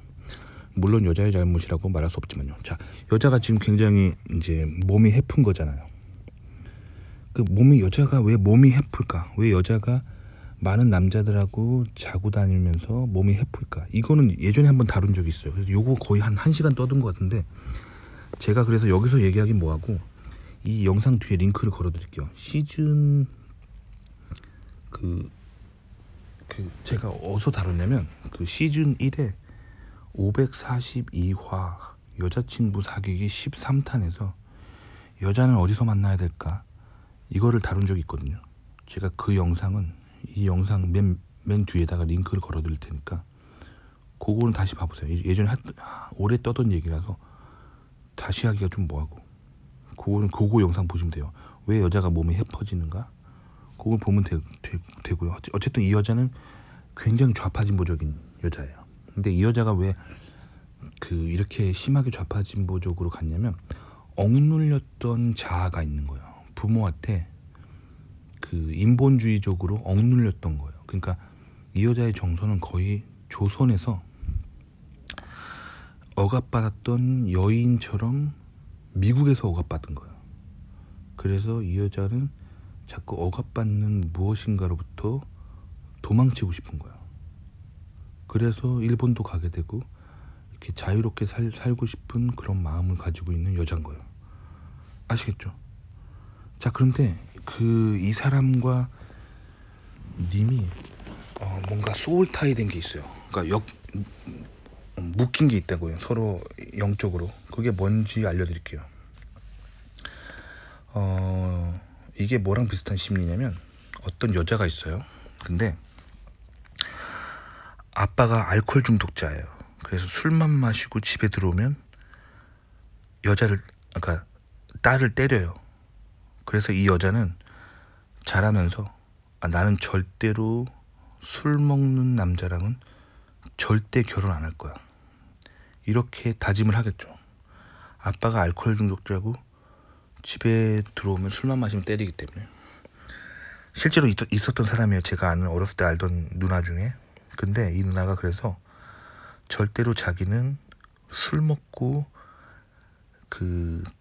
[SPEAKER 1] 물론 여자의 잘못이라고 말할 수 없지만요. 자, 여자가 지금 굉장히 이제 몸이 해픈 거잖아요. 그 여자가 왜 몸이 해플까? 왜 여자가 많은 남자들하고 자고 다니면서 몸이 해플까? 이거는 예전에 한번 다룬 적이 있어요. 그래서 요거 거의 한 1시간 떠든 것 같은데 제가 그래서 여기서 얘기하긴 뭐하고 이 영상 뒤에 링크를 걸어 드릴게요. 시즌 제가 어디서 다뤘냐면 그 시즌 1에 542화 여자친구 사귀기 13탄에서 여자는 어디서 만나야 될까? 이거를 다룬 적이 있거든요. 제가 그 영상은 이 영상 맨 뒤에다가 링크를 걸어 드릴 테니까 그거는 다시 봐보세요. 예전에 오래 떠던 얘기라서 다시 하기가 좀 뭐하고 그거 영상 보시면 돼요. 왜 여자가 몸이 해퍼지는가? 그걸 보면 되고요. 어쨌든 이 여자는 굉장히 좌파진보적인 여자예요. 근데 이 여자가 왜 이렇게 심하게 좌파진보적으로 갔냐면 억눌렸던 자아가 있는 거예요. 부모한테 인본주의적으로 억눌렸던 거예요. 그러니까 이 여자의 정서는 거의 조선에서 억압받았던 여인처럼 미국에서 억압받은 거예요. 그래서 이 여자는 자꾸 억압받는 무엇인가로부터 도망치고 싶은 거예요. 그래서 일본도 가게 되고 이렇게 자유롭게 살고 싶은 그런 마음을 가지고 있는 여자인 거예요. 아시겠죠? 자, 그런데 이 사람과 님이 뭔가 소울 타이 된 게 있어요. 그러니까 묶인 게 있다고요. 서로 영적으로. 그게 뭔지 알려드릴게요. 이게 뭐랑 비슷한 심리냐면 어떤 여자가 있어요. 근데 아빠가 알코올 중독자예요. 그래서 술만 마시고 집에 들어오면 그러니까 딸을 때려요. 그래서 이 여자는 자라면서 나는 절대로 술 먹는 남자랑은 절대 결혼 안 할 거야. 이렇게 다짐을 하겠죠. 아빠가 알코올 중독자고 집에 들어오면 술만 마시면 때리기 때문에. 실제로 있었던 사람이에요. 제가 아는 어렸을 때 알던 누나 중에. 근데 이 누나가 그래서 절대로 자기는 술 먹고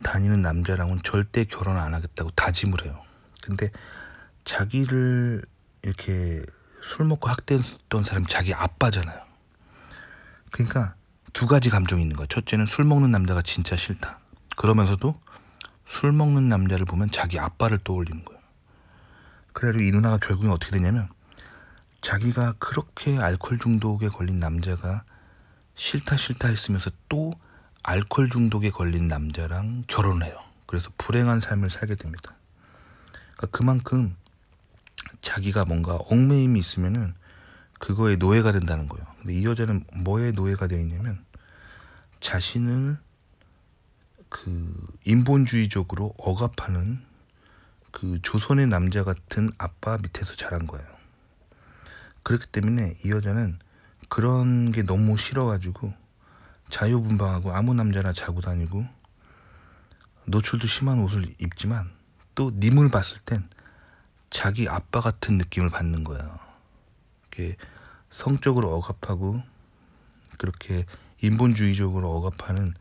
[SPEAKER 1] 다니는 남자랑은 절대 결혼 안 하겠다고 다짐을 해요. 근데 자기를 이렇게 술 먹고 학대했던 사람이 자기 아빠잖아요. 그러니까 두 가지 감정이 있는 거야. 첫째는 술 먹는 남자가 진짜 싫다. 그러면서도 술 먹는 남자를 보면 자기 아빠를 떠올리는 거예요. 그래가지고 이 누나가 결국엔 어떻게 되냐면 자기가 그렇게 알코올 중독에 걸린 남자가 싫다 했으면서 또 알코올 중독에 걸린 남자랑 결혼을 해요. 그래서 불행한 삶을 살게 됩니다. 그러니까 그만큼 자기가 뭔가 얽매임이 있으면은 그거에 노예가 된다는 거예요. 근데 이 여자는 뭐에 노예가 되어 있냐면 자신을 인본주의적으로 억압하는 조선의 남자 같은 아빠 밑에서 자란 거예요. 그렇기 때문에 이 여자는 그런 게 너무 싫어가지고 자유분방하고 아무 남자나 자고 다니고 노출도 심한 옷을 입지만 또 님을 봤을 땐 자기 아빠 같은 느낌을 받는 거예요. 이렇게 성적으로 억압하고 그렇게 인본주의적으로 억압하는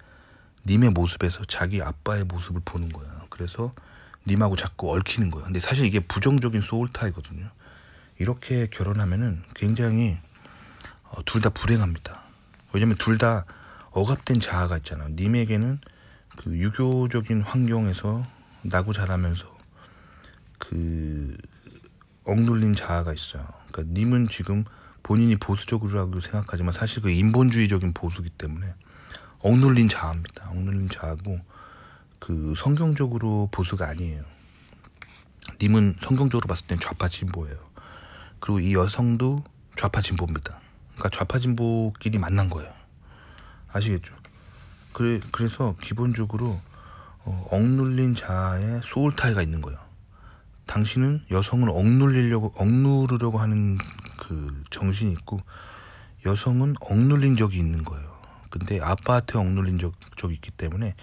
[SPEAKER 1] 님의 모습에서 자기 아빠의 모습을 보는 거예요. 그래서 님하고 자꾸 얽히는 거예요. 근데 사실 이게 부정적인 소울타이거든요. 이렇게 결혼하면은 굉장히 둘 다 불행합니다. 왜냐면 둘 다 억압된 자아가 있잖아요. 님에게는 유교적인 환경에서 나고 자라면서 억눌린 자아가 있어요. 그러니까 님은 지금 본인이 보수적이라고 생각하지만 사실 인본주의적인 보수기 때문에 억눌린 자아입니다. 억눌린 자아고 성경적으로 보수가 아니에요. 님은 성경적으로 봤을 땐 좌파 진보예요. 그리고 이 여성도 좌파 진보입니다. 그러니까 좌파 진보끼리 만난 거예요. 아시겠죠? 그래서 기본적으로 억눌린 자아의 소울타이가 있는 거예요. 당신은 여성을 억누르려고 하는 정신이 있고 여성은 억눌린 적이 있는 거예요. 근데 아빠한테 억눌린 적이 있기 때문에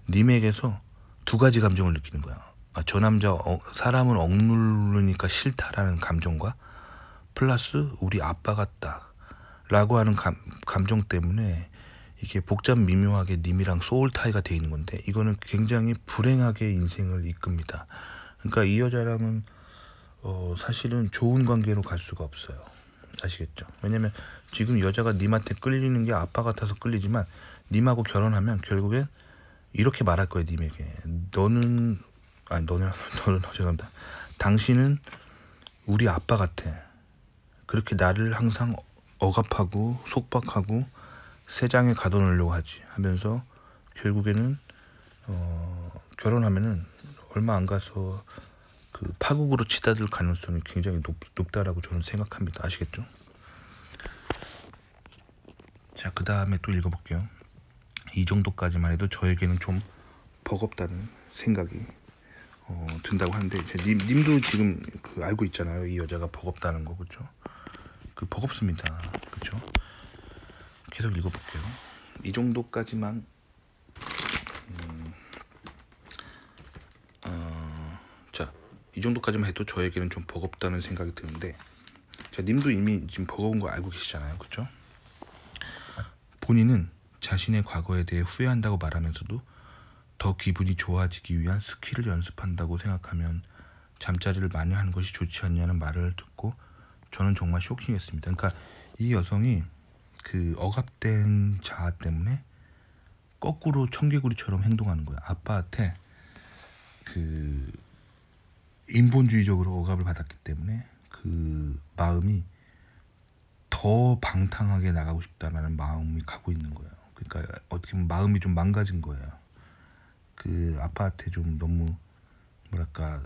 [SPEAKER 1] 님에게서 두 가지 감정을 느끼는 거야. 저 남자 사람을 억누르니까 싫다라는 감정과 플러스 우리 아빠 같다 라고 하는 감정 때문에 이게 복잡 미묘하게 님이랑 소울타이가 돼 있는 건데 이거는 굉장히 불행하게 인생을 이끕니다. 그러니까 이 여자랑은 사실은 좋은 관계로 갈 수가 없어요. 아시겠죠? 왜냐면 지금 여자가 님한테 끌리는 게 아빠 같아서 끌리지만 님하고 결혼하면 결국엔 이렇게 말할 거예요. 님에게 너는 죄송합니다. 당신은 우리 아빠 같아. 그렇게 나를 항상 억압하고 속박하고 세장에 가둬놓으려고 하지 하면서 결국에는 결혼하면은 얼마 안 가서 파국으로 치닫을 가능성이 굉장히 높다라고 저는 생각합니다. 아시겠죠? 자, 그 다음에 또 읽어볼게요. 이 정도까지만 해도 저에게는 좀 버겁다는 생각이 든다고 하는데 님도 지금 알고 있잖아요. 이 여자가 버겁다는 거, 그렇죠? 버겁습니다. 그렇죠? 계속 읽어볼게요. 이 정도까지만 이 정도까지만 해도 저에게는 좀 버겁다는 생각이 드는데 자, 님도 이미 지금 버거운 거 알고 계시잖아요. 그렇죠? 본인은 자신의 과거에 대해 후회한다고 말하면서도 더 기분이 좋아지기 위한 스킬을 연습한다고 생각하면 잠자리를 많이 하는 것이 좋지 않냐는 말을 듣고 저는 정말 쇼킹했습니다. 그러니까 이 여성이 그 억압된 자아 때문에 거꾸로 청개구리처럼 행동하는 거야. 아빠한테 그 인본주의적으로 억압을 받았기 때문에 그 마음이 더 방탕하게 나가고 싶다라는 마음이 가고 있는 거예요. 그러니까 어떻게 보면 마음이 좀 망가진 거예요. 그 아빠한테 좀 너무 뭐랄까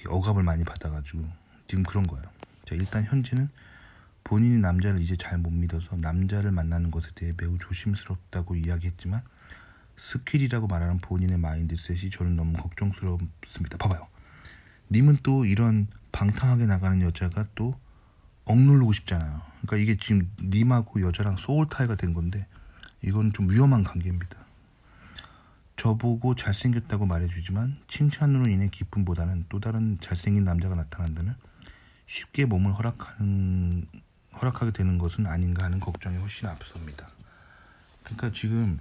[SPEAKER 1] 억압을 많이 받아가지고 지금 그런 거예요. 자, 일단 현지는 본인이 남자를 이제 잘 못 믿어서 남자를 만나는 것에 대해 매우 조심스럽다고 이야기했지만 스킬이라고 말하는 본인의 마인드셋이 저는 너무 걱정스럽습니다. 봐봐요. 님은 또 이런 방탕하게 나가는 여자가 또 억누르고 싶잖아요. 그러니까 이게 지금 님하고 여자랑 소울 타이가 된 건데 이건 좀 위험한 관계입니다. 저보고 잘생겼다고 말해주지만 칭찬으로 인해 기쁨보다는 또 다른 잘생긴 남자가 나타난다면 쉽게 몸을 허락하게 되는 것은 아닌가 하는 걱정이 훨씬 앞섭니다. 그러니까 지금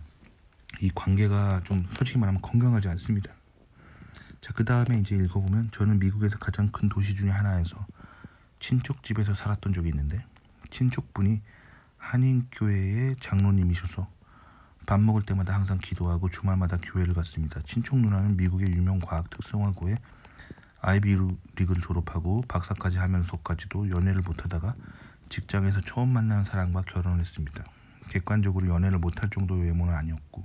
[SPEAKER 1] 이 관계가 좀 솔직히 말하면 건강하지 않습니다. 자, 그 다음에 이제 읽어보면 저는 미국에서 가장 큰 도시 중에 하나에서 친척 집에서 살았던 적이 있는데 친척분이 한인교회의 장로님이셔서 밥 먹을 때마다 항상 기도하고 주말마다 교회를 갔습니다. 친척 누나는 미국의 유명 과학 특성화고에 아이비리그를 졸업하고 박사까지 하면서까지도 연애를 못하다가 직장에서 처음 만나는 사람과 결혼했습니다. 객관적으로 연애를 못할 정도의 외모는 아니었고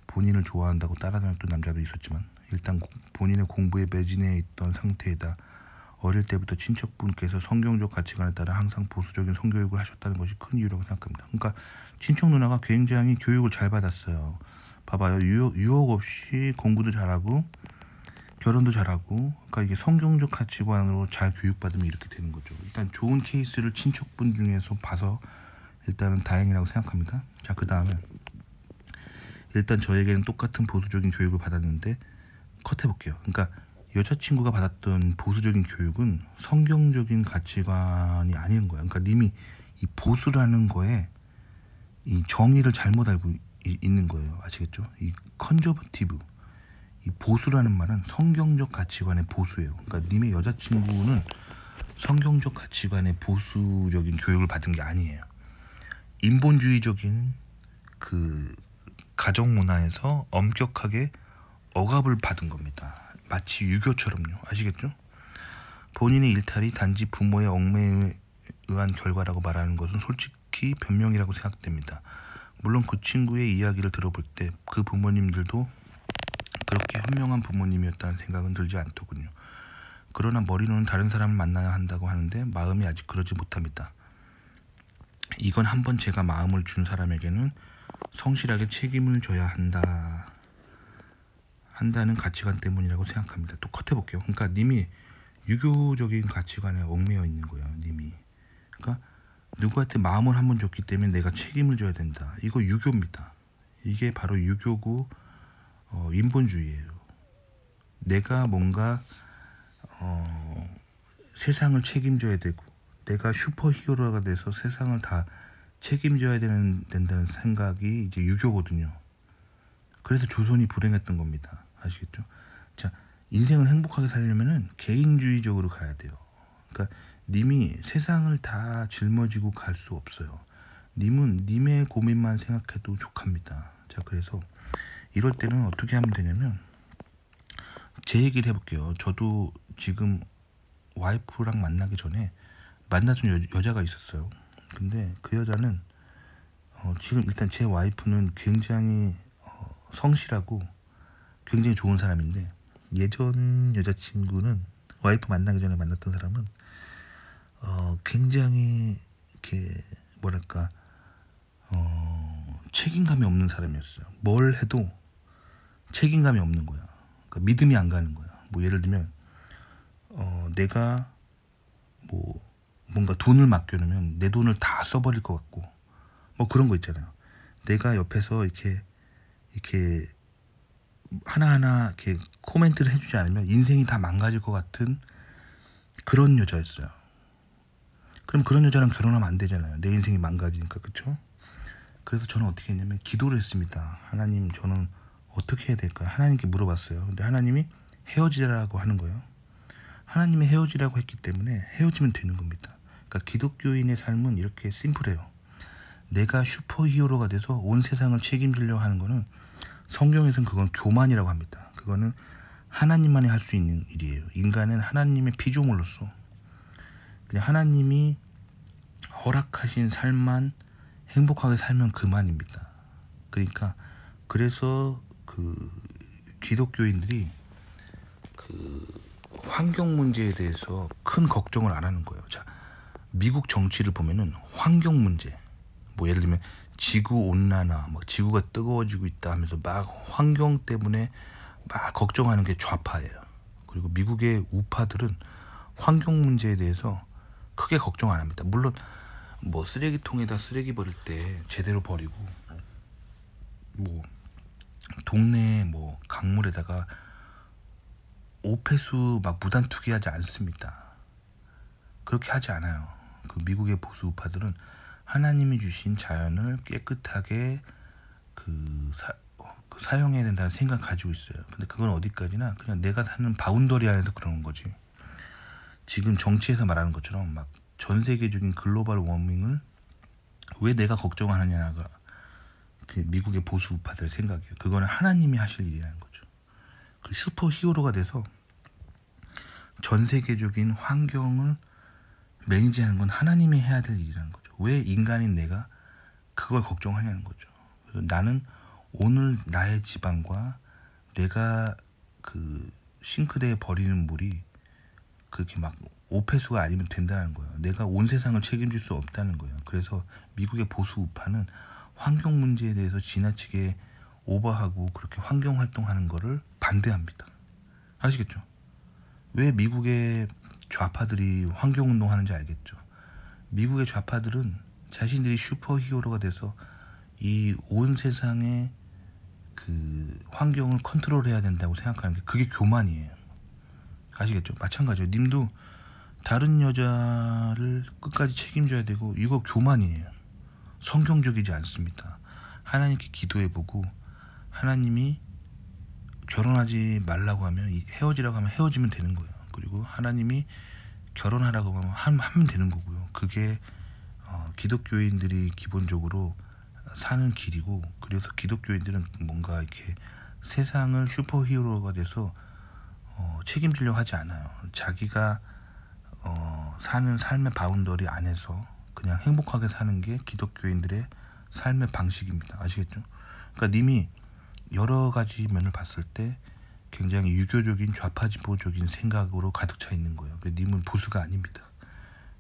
[SPEAKER 1] 본인을 좋아한다고 따라다녔던 남자도 있었지만 일단 본인의 공부에 매진해 있던 상태에다 어릴 때부터 친척분께서 성경적 가치관에 따라 항상 보수적인 성교육을 하셨다는 것이 큰 이유라고 생각합니다. 그러니까 친척 누나가 굉장히 교육을 잘 받았어요. 봐봐요. 유혹 없이 공부도 잘하고 결혼도 잘하고, 그러니까 이게 성경적 가치관으로 잘 교육받으면 이렇게 되는 거죠. 일단 좋은 케이스를 친척분 중에서 봐서 일단은 다행이라고 생각합니다. 자, 그 다음에 일단 저에게는 똑같은 보수적인 교육을 받았는데 컷해볼게요. 그러니까 여자친구가 받았던 보수적인 교육은 성경적인 가치관이 아닌 거야. 그러니까 님이 이 보수라는 거에 이 정의를 잘못 알고 있는 거예요. 아시겠죠? 이 컨저버티브, 이 보수라는 말은 성경적 가치관의 보수예요. 그러니까 님의 여자친구는 성경적 가치관의 보수적인 교육을 받은 게 아니에요. 인본주의적인 그 가정 문화에서 엄격하게 억압을 받은 겁니다. 마치 유교처럼요. 아시겠죠? 본인의 일탈이 단지 부모의 얽매에 의한 결과라고 말하는 것은 솔직히 변명이라고 생각됩니다. 물론 그 친구의 이야기를 들어볼 때 그 부모님들도 그렇게 현명한 부모님이었다는 생각은 들지 않더군요. 그러나 머리로는 다른 사람을 만나야 한다고 하는데 마음이 아직 그러지 못합니다. 이건 한번 제가 마음을 준 사람에게는 성실하게 책임을 져야 한다는 가치관 때문이라고 생각합니다. 또 컷해볼게요. 그러니까 님이 유교적인 가치관에 얽매여 있는 거예요. 님이. 그러니까 누구한테 마음을 한번 줬기 때문에 내가 책임을 져야 된다. 이거 유교입니다. 이게 바로 유교고 인본주의예요. 내가 뭔가 세상을 책임져야 되고 내가 슈퍼히어로가 돼서 세상을 다 책임져야 된다는 생각이 이제 유교거든요. 그래서 조선이 불행했던 겁니다. 아시겠죠? 자, 인생을 행복하게 살려면은 개인주의적으로 가야 돼요. 그러니까 님이 세상을 다 짊어지고 갈 수 없어요. 님은 님의 고민만 생각해도 족합니다. 자, 그래서 이럴 때는 어떻게 하면 되냐면 제 얘기를 해볼게요. 저도 지금 와이프랑 만나기 전에 만나던 여자가 있었어요. 근데 그 여자는 지금 일단 제 와이프는 굉장히 성실하고 굉장히 좋은 사람인데 예전 여자친구는 와이프 만나기 전에 만났던 사람은 굉장히 이렇게 뭐랄까 책임감이 없는 사람이었어요. 뭘 해도 책임감이 없는 거야. 그러니까 믿음이 안 가는 거야. 뭐 예를 들면 내가 뭐 뭔가 돈을 맡겨놓으면 내 돈을 다 써버릴 것 같고 뭐 그런 거 있잖아요. 내가 옆에서 이렇게 하나하나 이렇게 코멘트를 해주지 않으면 인생이 다 망가질 것 같은 그런 여자였어요. 그럼 그런 여자랑 결혼하면 안 되잖아요. 내 인생이 망가지니까. 그쵸? 그래서 저는 어떻게 했냐면 기도를 했습니다. 하나님, 저는 어떻게 해야 될까요? 하나님께 물어봤어요. 근데 하나님이 헤어지라고 하는 거예요. 하나님이 헤어지라고 했기 때문에 헤어지면 되는 겁니다. 그러니까 기독교인의 삶은 이렇게 심플해요. 내가 슈퍼히어로가 돼서 온 세상을 책임지려고 하는 거는 성경에서는 그건 교만이라고 합니다. 그거는 하나님만이 할 수 있는 일이에요. 인간은 하나님의 피조물로서 그냥 하나님이 허락하신 삶만 행복하게 살면 그만입니다. 그러니까 그래서 그 기독교인들이 그 환경 문제에 대해서 큰 걱정을 안 하는 거예요. 자, 미국 정치를 보면은 환경 문제, 뭐 예를 들면 지구 온난화, 막 지구가 뜨거워지고 있다 하면서 막 환경 때문에 막 걱정하는 게 좌파예요. 그리고 미국의 우파들은 환경 문제에 대해서 크게 걱정 안 합니다. 물론 뭐 쓰레기통에다 쓰레기 버릴 때 제대로 버리고, 뭐 동네 뭐 강물에다가 오폐수 막 무단 투기하지 않습니다. 그렇게 하지 않아요. 그 미국의 보수 우파들은 하나님이 주신 자연을 깨끗하게 사용해야 된다는 생각 가지고 있어요. 근데 그건 어디까지나 그냥 내가 사는 바운더리 안에서 그러는 거지. 지금 정치에서 말하는 것처럼 막 전 세계적인 글로벌 워밍을 왜 내가 걱정하느냐가 그 미국의 보수 우파들의 생각이에요. 그거는 하나님이 하실 일이라는 거죠. 그 슈퍼 히어로가 돼서 전 세계적인 환경을 매니지하는 건 하나님이 해야 될 일이라는 거죠. 왜 인간인 내가 그걸 걱정하냐는 거죠. 그래서 나는 오늘 나의 집안과 내가 그 싱크대에 버리는 물이 그렇게 막 오폐수가 아니면 된다는 거예요. 내가 온 세상을 책임질 수 없다는 거예요. 그래서 미국의 보수 우파는 환경 문제에 대해서 지나치게 오버하고 그렇게 환경 활동하는 거를 반대합니다. 아시겠죠? 왜 미국의 좌파들이 환경 운동하는지 알겠죠? 미국의 좌파들은 자신들이 슈퍼 히어로가 돼서 이 온 세상의 그 환경을 컨트롤해야 된다고 생각하는 게 그게 교만이에요. 아시겠죠? 마찬가지예요. 님도 다른 여자를 끝까지 책임져야 되고 이거 교만이에요. 성경적이지 않습니다. 하나님께 기도해보고 하나님이 결혼하지 말라고 하면 헤어지라고 하면 헤어지면 되는 거예요. 그리고 하나님이 결혼하라고 하면 되는 거고요. 그게 기독교인들이 기본적으로 사는 길이고, 그래서 기독교인들은 뭔가 이렇게 세상을 슈퍼히어로가 돼서 책임지려고 하지 않아요. 자기가 사는 삶의 바운더리 안에서 그냥 행복하게 사는 게 기독교인들의 삶의 방식입니다. 아시겠죠? 그러니까 님이 여러 가지 면을 봤을 때 굉장히 유교적인 좌파지보적인 생각으로 가득 차 있는 거예요. 님은 보수가 아닙니다.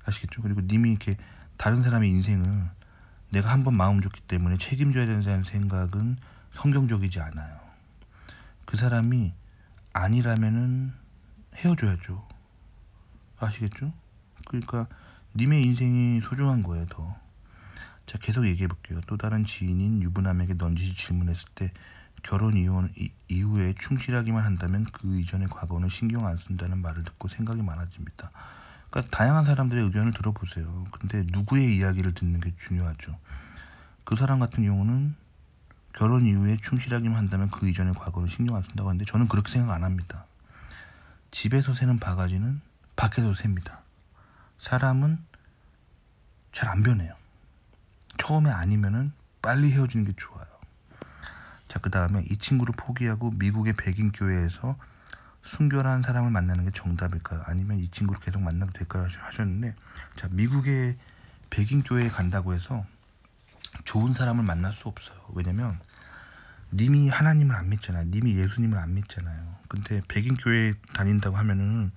[SPEAKER 1] 아시겠죠? 그리고 님이 이렇게 다른 사람의 인생을 내가 한번 마음 줬기 때문에 책임져야 된다는 생각은 성경적이지 않아요. 그 사람이 아니라면은 헤어져야죠. 아시겠죠? 그러니까 님의 인생이 소중한 거예요. 더. 자, 계속 얘기해 볼게요. 또 다른 지인인 유부남에게 넌지시 질문했을 때 결혼 이후에 충실하기만 한다면 그 이전의 과거는 신경 안 쓴다는 말을 듣고 생각이 많아집니다. 그러니까 다양한 사람들의 의견을 들어보세요. 근데 누구의 이야기를 듣는 게 중요하죠. 그 사람 같은 경우는 결혼 이후에 충실하기만 한다면 그 이전의 과거는 신경 안 쓴다고 하는데 저는 그렇게 생각 안 합니다. 집에서 새는 바가지는 밖에서 셉니다. 사람은 잘 안 변해요. 처음에 아니면은 빨리 헤어지는 게 좋아요. 자, 그 다음에 이 친구를 포기하고 미국의 백인 교회에서 순결한 사람을 만나는 게 정답일까요? 아니면 이 친구를 계속 만나도 될까요? 하셨는데, 자, 미국의 백인 교회에 간다고 해서 좋은 사람을 만날 수 없어요. 왜냐면 님이 하나님을 안 믿잖아요. 님이 예수님을 안 믿잖아요. 근데 백인 교회에 다닌다고 하면은,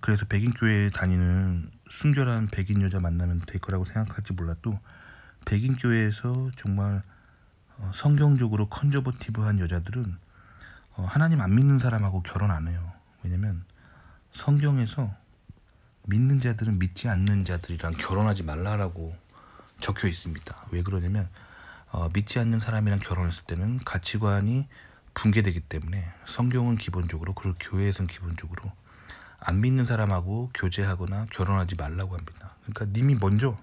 [SPEAKER 1] 그래서 백인 교회에 다니는 순결한 백인 여자 만나면 될 거라고 생각할지 몰라도 백인 교회에서 정말 성경적으로 컨저버티브한 여자들은 하나님 안 믿는 사람하고 결혼 안 해요. 왜냐면 성경에서 믿는 자들은 믿지 않는 자들이랑 결혼하지 말라라고 적혀 있습니다. 왜 그러냐면 믿지 않는 사람이랑 결혼했을 때는 가치관이 붕괴되기 때문에 성경은 기본적으로, 그리고 교회에서는 기본적으로 안 믿는 사람하고 교제하거나 결혼하지 말라고 합니다. 그러니까 님이 먼저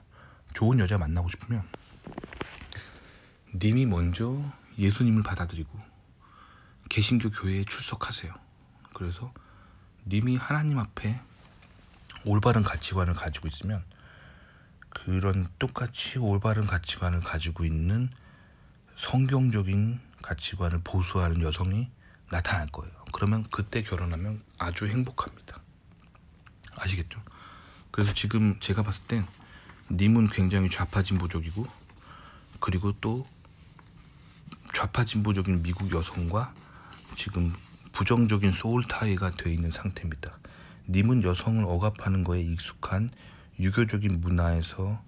[SPEAKER 1] 좋은 여자 만나고 싶으면 님이 먼저 예수님을 받아들이고 개신교 교회에 출석하세요. 그래서 님이 하나님 앞에 올바른 가치관을 가지고 있으면 그런 똑같이 올바른 가치관을 가지고 있는 성경적인 가치관을 보수하는 여성이 나타날 거예요. 그러면 그때 결혼하면 아주 행복합니다. 아시겠죠? 그래서 지금 제가 봤을 땐 님은 굉장히 좌파진보적이고, 그리고 또 좌파진보적인 미국 여성과 지금 부정적인 소울타이가 되어 있는 상태입니다. 님은 여성을 억압하는 거에 익숙한 유교적인 문화에서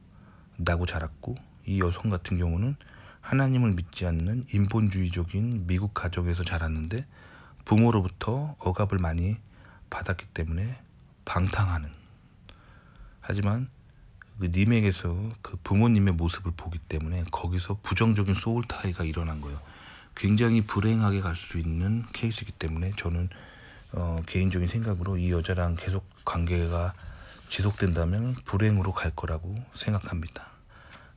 [SPEAKER 1] 나고 자랐고, 이 여성 같은 경우는 하나님을 믿지 않는 인본주의적인 미국 가정에서 자랐는데 부모로부터 억압을 많이 받았기 때문에 방탕하는, 하지만 그 님에게서 그 부모님의 모습을 보기 때문에 거기서 부정적인 소울타이가 일어난 거예요. 굉장히 불행하게 갈 수 있는 케이스이기 때문에 저는 개인적인 생각으로 이 여자랑 계속 관계가 지속된다면 불행으로 갈 거라고 생각합니다.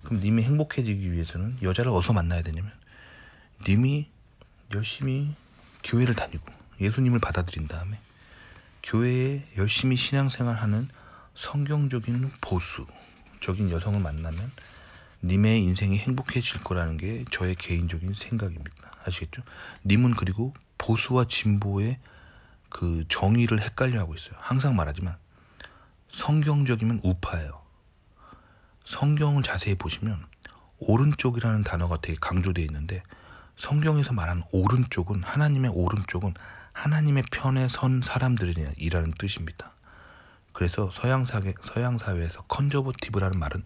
[SPEAKER 1] 그럼 님이 행복해지기 위해서는 여자를 어디서 만나야 되냐면, 님이 열심히 교회를 다니고 예수님을 받아들인 다음에 교회에 열심히 신앙생활하는 성경적인 보수적인 여성을 만나면 님의 인생이 행복해질 거라는 게 저의 개인적인 생각입니다. 아시겠죠? 님은 그리고 보수와 진보의 그 정의를 헷갈려 하고 있어요. 항상 말하지만 성경적이면 우파예요. 성경을 자세히 보시면 오른쪽이라는 단어가 되게 강조되어 있는데, 성경에서 말하는 오른쪽은, 하나님의 오른쪽은 하나님의 편에 선 사람들이라는 뜻입니다. 그래서 서양 사회에서 컨저버티브라는 말은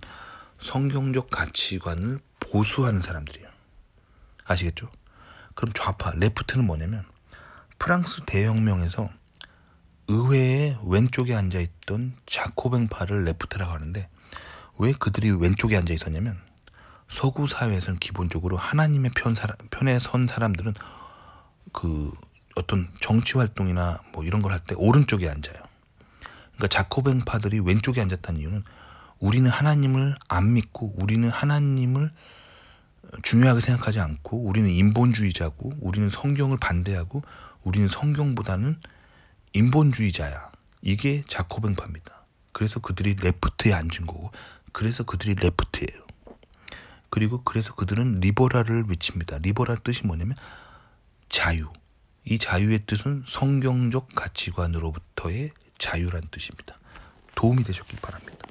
[SPEAKER 1] 성경적 가치관을 보수하는 사람들이에요. 아시겠죠? 그럼 좌파, 레프트는 뭐냐면, 프랑스 대혁명에서 의회의 왼쪽에 앉아있던 자코뱅파를 레프트라고 하는데, 왜 그들이 왼쪽에 앉아 있었냐면, 서구 사회에서는 기본적으로 하나님의 편에 선 사람들은 그 어떤 정치 활동이나 뭐 이런 걸 할 때 오른쪽에 앉아요. 그러니까 자코뱅파들이 왼쪽에 앉았다는 이유는, 우리는 하나님을 안 믿고, 우리는 하나님을 중요하게 생각하지 않고, 우리는 인본주의자고, 우리는 성경을 반대하고, 우리는 성경보다는 인본주의자야. 이게 자코뱅파입니다. 그래서 그들이 레프트에 앉은 거고, 그래서 그들이 레프트예요. 그리고 그래서 그들은 리버럴을 외칩니다. 리버럴 뜻이 뭐냐면 자유. 이 자유의 뜻은 성경적 가치관으로부터의 자유란 뜻입니다. 도움이 되셨길 바랍니다.